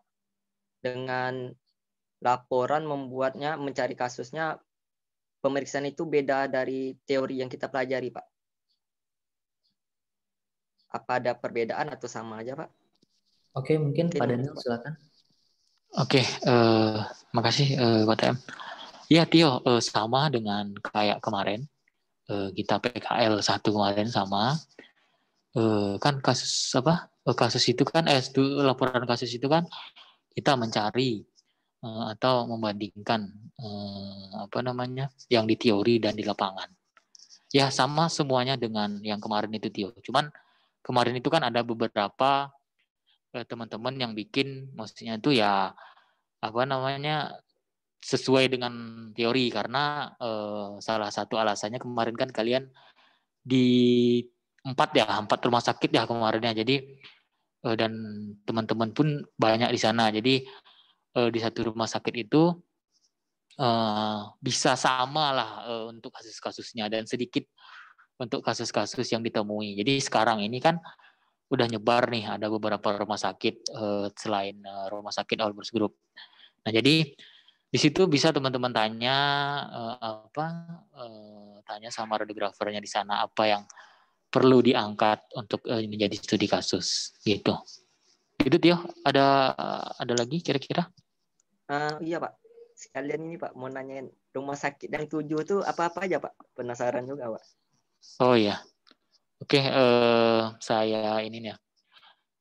Dengan laporan membuatnya, mencari kasusnya, pemeriksaan itu beda dari teori yang kita pelajari Pak? Apa ada perbedaan atau sama aja Pak? Oke, mungkin Pak Daniel silakan. Oke, makasih Pak TM. Ya Tio, sama dengan kayak kemarin kita PKL 1 kemarin sama. Kan kasus kasus itu kan laporan kasus itu kan kita mencari atau membandingkan yang di teori dan di lapangan. Ya sama semuanya dengan yang kemarin itu Tio. Cuman kemarin itu kan ada beberapa teman-teman yang bikin maksudnya itu ya sesuai dengan teori karena salah satu alasannya kemarin kan kalian di 4 rumah sakit ya kemarinnya. Jadi dan teman-teman pun banyak di sana. Jadi di satu rumah sakit itu bisa sama lah untuk kasus-kasusnya dan sedikit untuk kasus-kasus yang ditemui. Jadi sekarang ini kan udah nyebar nih, ada beberapa rumah sakit selain rumah sakit Albers Group. Nah jadi di situ bisa teman-teman tanya tanya sama radiografernya di sana apa yang perlu diangkat untuk menjadi studi kasus gitu. Itu Tio, ada lagi kira-kira? Iya Pak, sekalian ini Pak mau nanyain rumah sakit yang 7 itu apa-apa aja Pak? Penasaran juga Pak. Oh iya, oke, saya ini nih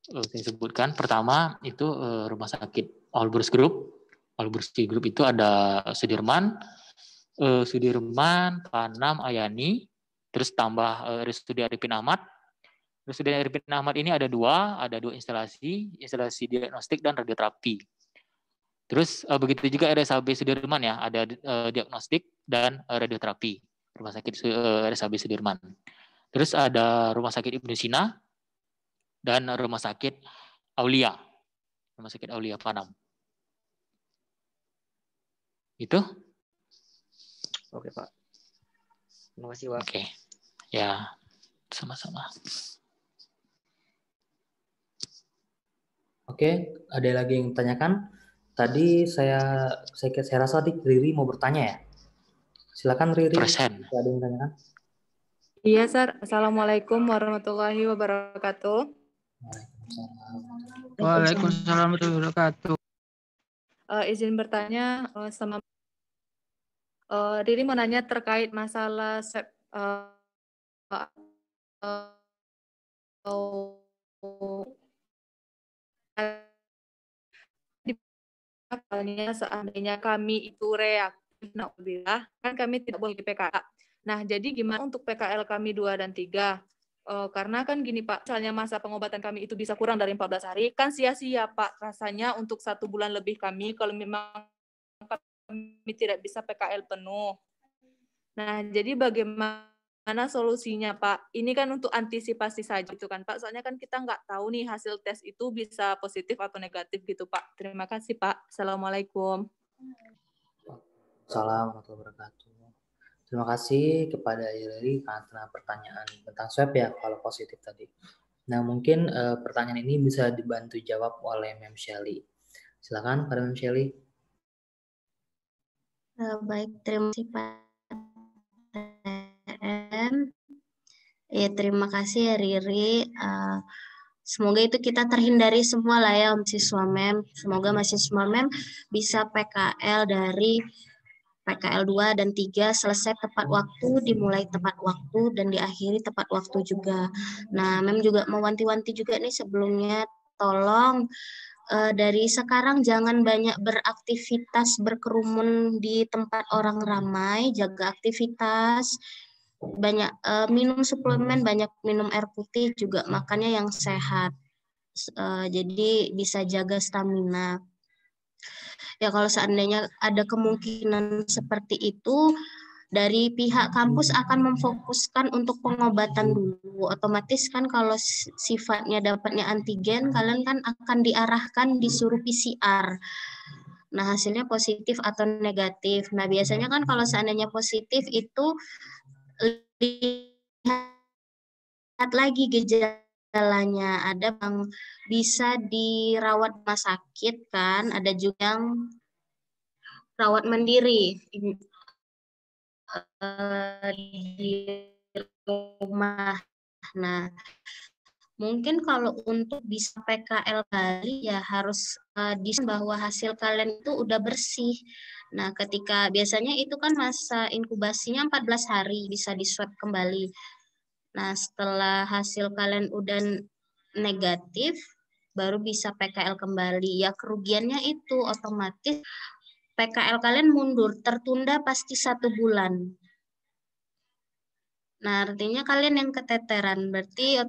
saya sebutkan. Pertama itu rumah sakit Albers Group. Albers Group itu ada Sudirman, Panam, Ayani, terus tambah RSUD Arifin Ahmad. RSUD Arifin Ahmad ini ada dua instalasi diagnostik dan radioterapi. Terus begitu juga RSAB Sudirman ya, ada diagnostik dan radioterapi. Rumah sakit RSAB Sudirman. Terus ada Rumah Sakit Ibnu Sina dan Rumah Sakit Aulia. Rumah Sakit Aulia Panam. Itu? Oke Pak. Terima kasih Pak. Oke. Ya, sama-sama. Oke, ada lagi yang tanyakan? Tadi saya rasa Riri mau bertanya ya. Silakan Riri. Persen. Ada yang tanyakan? Iya, Sar. Assalamualaikum warahmatullahi wabarakatuh. Waalaikumsalam warahmatullahi wabarakatuh. Izin bertanya sama Riri mau nanya terkait masalah seandainya kami itu reaktif, kan kami tidak boleh di PKL. Nah, jadi gimana untuk PKL kami 2 dan 3? Karena kan gini Pak, misalnya masa pengobatan kami itu bisa kurang dari 14 hari, kan sia-sia Pak rasanya untuk 1 bulan lebih kami kalau memang kami tidak bisa PKL penuh. Nah, jadi bagaimana Mana solusinya, Pak? Ini kan untuk antisipasi saja gitu kan, Pak. Soalnya kan kita nggak tahu nih hasil tes itu bisa positif atau negatif gitu, Pak. Terima kasih, Pak. Assalamualaikum. Assalamualaikum warahmatullahi wabarakatuh. Terima kasih kepada Riri karena pertanyaan tentang swab ya kalau positif tadi. Nah, mungkin pertanyaan ini bisa dibantu jawab oleh Mem Shelly. Silakan pada Mem Shelly. Baik, terima kasih Pak TM. Ya, terima kasih ya Riri. Semoga itu kita terhindari semua lah ya siswa MEM. Semoga mahasiswa MEM bisa PKL dari PKL 2 dan 3 selesai tepat waktu, dimulai tepat waktu, dan diakhiri tepat waktu juga. Nah, MEM juga mewanti-wanti juga nih sebelumnya, tolong dari sekarang jangan banyak beraktivitas berkerumun di tempat orang ramai, jaga aktivitas, banyak minum suplemen, banyak minum air putih, juga makannya yang sehat. Jadi bisa jaga stamina. Ya kalau seandainya ada kemungkinan seperti itu, dari pihak kampus akan memfokuskan untuk pengobatan dulu. Otomatis kan kalau sifatnya dapatnya antigen, kalian kan akan diarahkan disuruh PCR. Nah, hasilnya positif atau negatif. Nah, biasanya kan kalau seandainya positif itu lihat lagi gejalanya. Ada yang bisa dirawat rumah sakit kan, ada juga yang rawat mandiri di rumah. Nah, mungkin kalau untuk bisa PKL kali ya harus bahwa hasil kalian itu udah bersih. Nah, ketika biasanya itu kan masa inkubasinya 14 hari bisa di-swab kembali. Nah, setelah hasil kalian udah negatif, baru bisa PKL kembali. Ya, kerugiannya itu otomatis PKL kalian mundur, tertunda pasti 1 bulan. Nah, artinya kalian yang keteteran. Berarti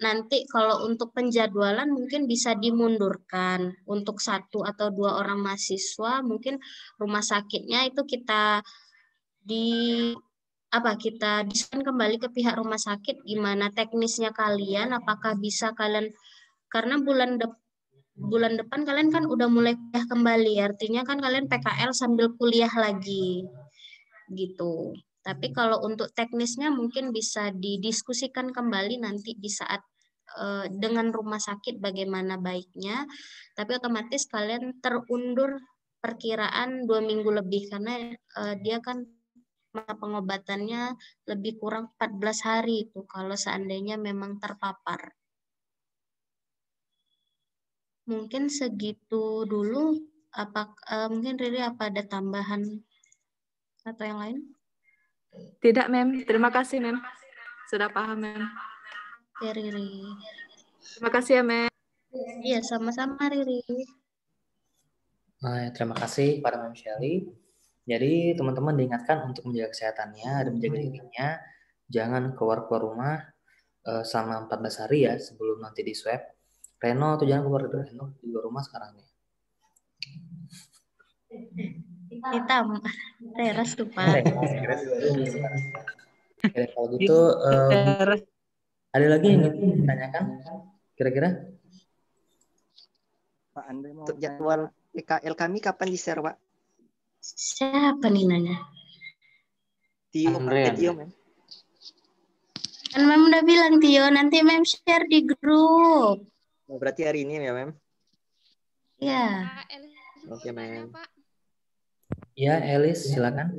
nanti kalau untuk penjadwalan mungkin bisa dimundurkan. Untuk 1 atau 2 orang mahasiswa, mungkin rumah sakitnya itu kita desain kembali ke pihak rumah sakit gimana teknisnya kalian, apakah bisa kalian, karena bulan depan kalian kan udah mulai kuliah kembali, artinya kan kalian PKL sambil kuliah lagi gitu. Tapi kalau untuk teknisnya mungkin bisa didiskusikan kembali nanti di saat dengan rumah sakit bagaimana baiknya, tapi otomatis kalian terundur perkiraan 2 minggu lebih karena dia kan pengobatannya lebih kurang 14 hari itu kalau seandainya memang terpapar. Mungkin segitu dulu. Mungkin Riri apa ada tambahan atau yang lain? Tidak, Mem. Terima kasih, Mem. Sudah paham, Mem. Ya, Riri. Terima kasih ya, Mem. Iya, sama-sama, Riri. Terima kasih pada Mem Shelly. Jadi teman-teman diingatkan untuk menjaga kesehatannya dan menjaga dirinya. Jangan keluar rumah selama 14 hari ya sebelum nanti di swab. Reno tuh jangan keluar dari Reno di luar rumah sekarang nih. Hitam, teras tuh Pak. Oke, kalau gitu ada lagi yang ingin ditanyakan kira-kira? Pak Andre mau untuk jadwal PKL kami kapan di-share, Pak? Siapa nih nanya? Tio, Andre. Tio, Mem. Kan Mem udah bilang Tio, nanti Mem share di grup. Oh, berarti hari ini ya, Mem? Iya. Oke, Mem. Ya, Elis, silakan.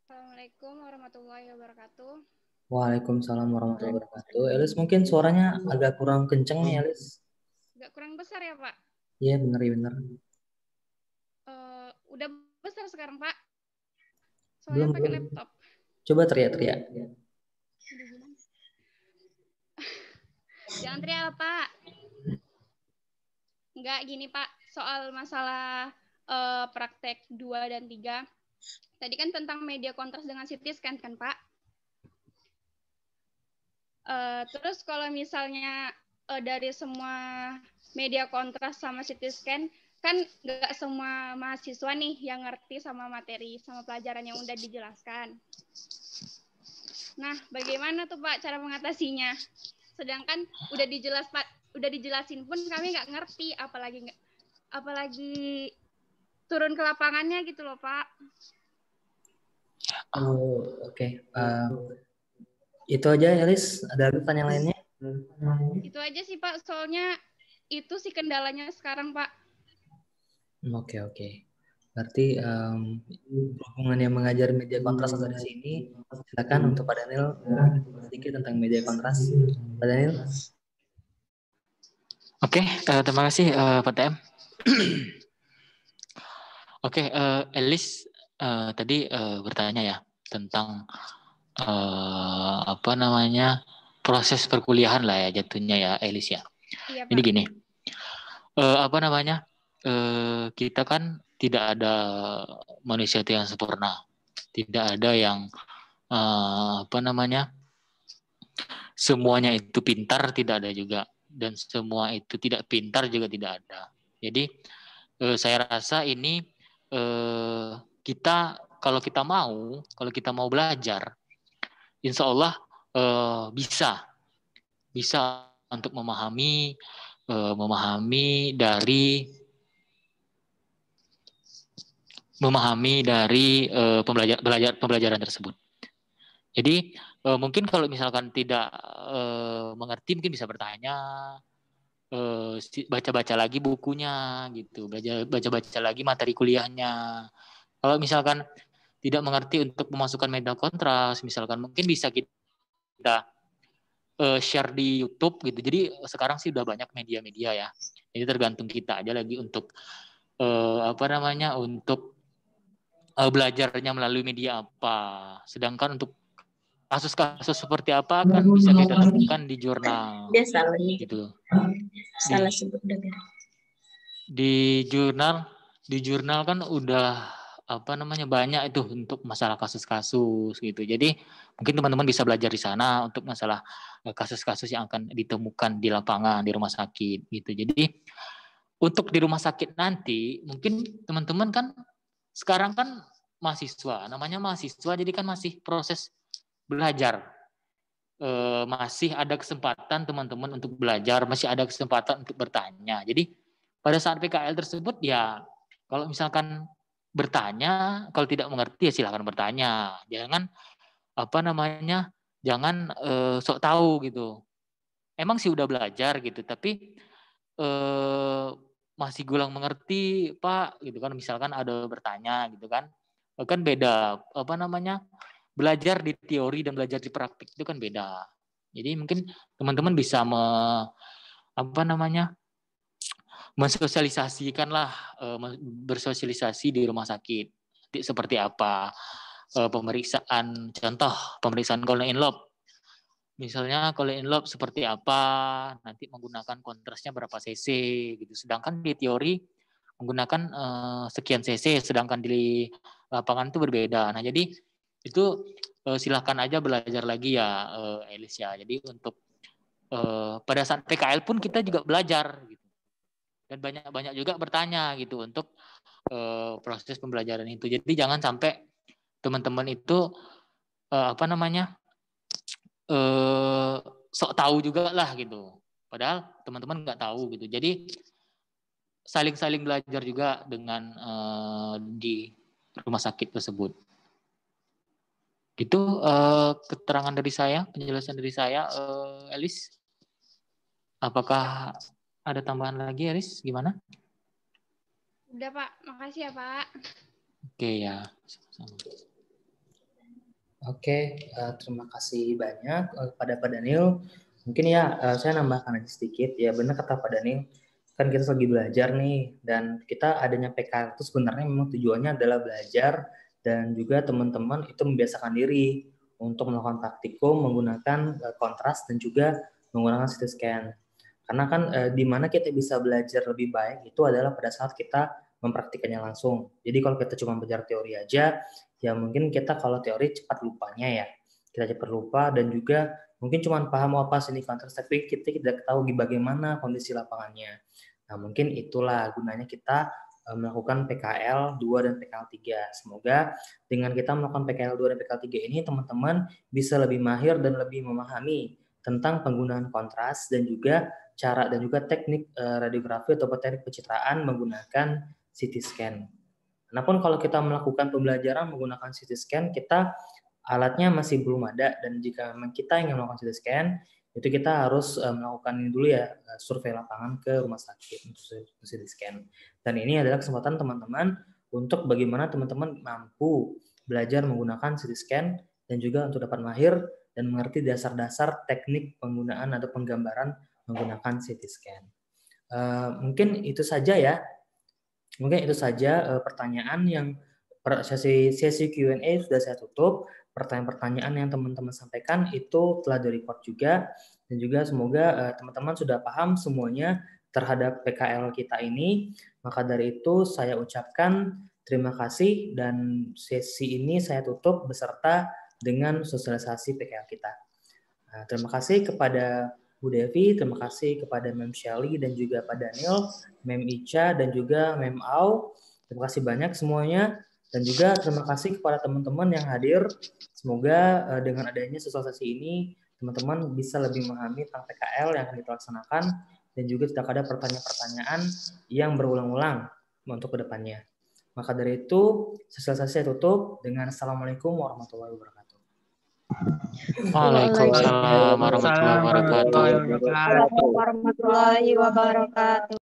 Assalamualaikum warahmatullahi wabarakatuh. Waalaikumsalam warahmatullahi wabarakatuh. Elis, mungkin suaranya agak kurang kenceng nih, Elis. Agak kurang besar ya, Pak? Iya, benar. Udah besar sekarang, Pak. Soalnya pakai laptop. Coba teriak. Jangan teriak, Pak. Enggak, gini, Pak. Soal masalah praktek 2 dan 3. Tadi kan tentang media kontras dengan CT scan kan, Pak? Terus kalau misalnya dari semua media kontras sama CT scan, kan nggak semua mahasiswa nih yang ngerti sama materi, sama pelajaran yang udah dijelaskan. Nah, bagaimana tuh Pak cara mengatasinya? Sedangkan udah dijelasin pun kami nggak ngerti, apalagi turun ke lapangannya gitu loh Pak. Oh, oke. Itu aja, Elis. Ada pertanyaan lainnya? Itu aja sih Pak, soalnya itu sih kendalanya sekarang Pak. Oke. Berarti berhubungan yang mengajar media kontras ada di sini. Silakan untuk Pak Daniel sedikit tentang media kontras. Pak Daniel. Oke, terima kasih Pak TM. Oke, Elis tadi bertanya ya tentang apa namanya proses perkuliahan lah ya jatuhnya ya Elis ya. Iya, Pak. Ini gini, apa namanya kita kan tidak ada manusia itu yang sempurna, tidak ada yang apa namanya semuanya itu pintar, tidak ada juga, dan semua itu tidak pintar juga tidak ada. Jadi saya rasa ini kita kalau kita mau belajar, insya Allah bisa untuk memahami dari pembelajaran tersebut. Jadi mungkin kalau misalkan tidak mengerti mungkin bisa bertanya, baca-baca lagi bukunya gitu, baca-baca lagi materi kuliahnya. Kalau misalkan tidak mengerti untuk memasukkan media kontras, misalkan mungkin bisa kita share di YouTube gitu. Jadi sekarang sih udah banyak media-media ya. Jadi tergantung kita aja lagi untuk untuk belajarnya melalui media apa. Sedangkan untuk kasus-kasus seperti apa kan bisa kita temukan di jurnal. Dia salah nih. Gitu. Salah sebut negara. Di jurnal kan udah banyak itu untuk masalah kasus-kasus gitu. Jadi mungkin teman-teman bisa belajar di sana untuk masalah kasus-kasus yang akan ditemukan di lapangan di rumah sakit gitu. Jadi untuk di rumah sakit nanti mungkin teman-teman kan sekarang kan namanya mahasiswa jadi kan masih proses belajar. Masih ada kesempatan teman-teman untuk belajar, masih ada kesempatan untuk bertanya. Jadi pada saat PKL tersebut ya kalau misalkan bertanya, kalau tidak mengerti ya silakan bertanya. Jangan jangan sok tahu gitu. Emang sih udah belajar gitu, tapi masih kurang mengerti Pak gitu kan. Misalkan ada bertanya gitu kan beda belajar di teori dan belajar di praktik itu kan beda. Jadi mungkin teman-teman bisa mensosialisasikanlah, bersosialisasi di rumah sakit. Seperti apa pemeriksaan Call in Lob. Misalnya Call in Lob seperti apa, nanti menggunakan kontrasnya berapa cc gitu. Sedangkan di teori menggunakan sekian cc, sedangkan di lapangan itu berbeda. Nah, jadi itu silahkan aja belajar lagi ya Elis ya. Jadi untuk pada saat PKL pun kita juga belajar gitu. Dan banyak juga bertanya gitu untuk proses pembelajaran itu. Jadi jangan sampai teman-teman itu sok tahu juga lah gitu. Padahal teman-teman nggak tahu gitu. Jadi saling belajar juga dengan di rumah sakit tersebut. Itu keterangan dari saya, penjelasan dari saya, Elis. Apakah ada tambahan lagi, Elis? Gimana? Udah Pak, makasih ya Pak. Oke ya. Oke, terima kasih banyak pada Pak Daniel. Mungkin ya saya nambahkan aja sedikit. Ya benar kata Pak Daniel, kan kita lagi belajar nih, dan kita adanya PKL itu sebenarnya memang tujuannya adalah belajar dan juga teman-teman itu membiasakan diri untuk melakukan praktikum menggunakan kontras dan juga menggunakan CT scan. Karena kan di mana kita bisa belajar lebih baik itu adalah pada saat kita mempraktikannya langsung. Jadi kalau kita cuma belajar teori aja, ya mungkin kita kalau teori cepat lupanya ya. Kita cepat lupa dan juga mungkin cuma paham apa sih ini kontras, tapi kita tidak tahu bagaimana kondisi lapangannya. Nah mungkin itulah gunanya kita melakukan PKL 2 dan PKL 3. Semoga dengan kita melakukan PKL 2 dan PKL 3 ini teman-teman bisa lebih mahir dan lebih memahami tentang penggunaan kontras dan juga cara dan juga teknik radiografi atau teknik pencitraan menggunakan CT scan. Namun kalau kita melakukan pembelajaran menggunakan CT scan, kita alatnya masih belum ada, dan jika memang kita ingin melakukan CT scan, itu kita harus melakukan ini dulu ya, survei lapangan ke rumah sakit untuk CT scan. Dan ini adalah kesempatan teman-teman untuk bagaimana teman-teman mampu belajar menggunakan CT scan dan juga untuk dapat mahir dan mengerti dasar-dasar teknik penggunaan atau penggambaran menggunakan CT scan. Mungkin itu saja ya. Mungkin itu saja pertanyaan yang sesi Q&A sudah saya tutup. Pertanyaan-pertanyaan yang teman-teman sampaikan itu telah di-record juga, dan juga semoga teman-teman sudah paham semuanya terhadap PKL kita ini. Maka dari itu saya ucapkan terima kasih, dan sesi ini saya tutup beserta dengan sosialisasi PKL kita. Terima kasih kepada Bu Devi, terima kasih kepada Mem Shelly dan juga Pak Daniel, Mem Ica dan juga Mem Au. Terima kasih banyak semuanya. Dan juga terima kasih kepada teman-teman yang hadir. Semoga dengan adanya sosialisasi ini, teman-teman bisa lebih memahami tentang PKL yang akan kita laksanakan, dan juga tidak ada pertanyaan-pertanyaan yang berulang-ulang untuk kedepannya. Maka dari itu, sosialisasi saya tutup dengan Assalamualaikum warahmatullahi wabarakatuh. Waalaikumsalam warahmatullahi wabarakatuh. Assalamualaikum warahmatullahi wabarakatuh. Warahmatullahi wabarakatuh.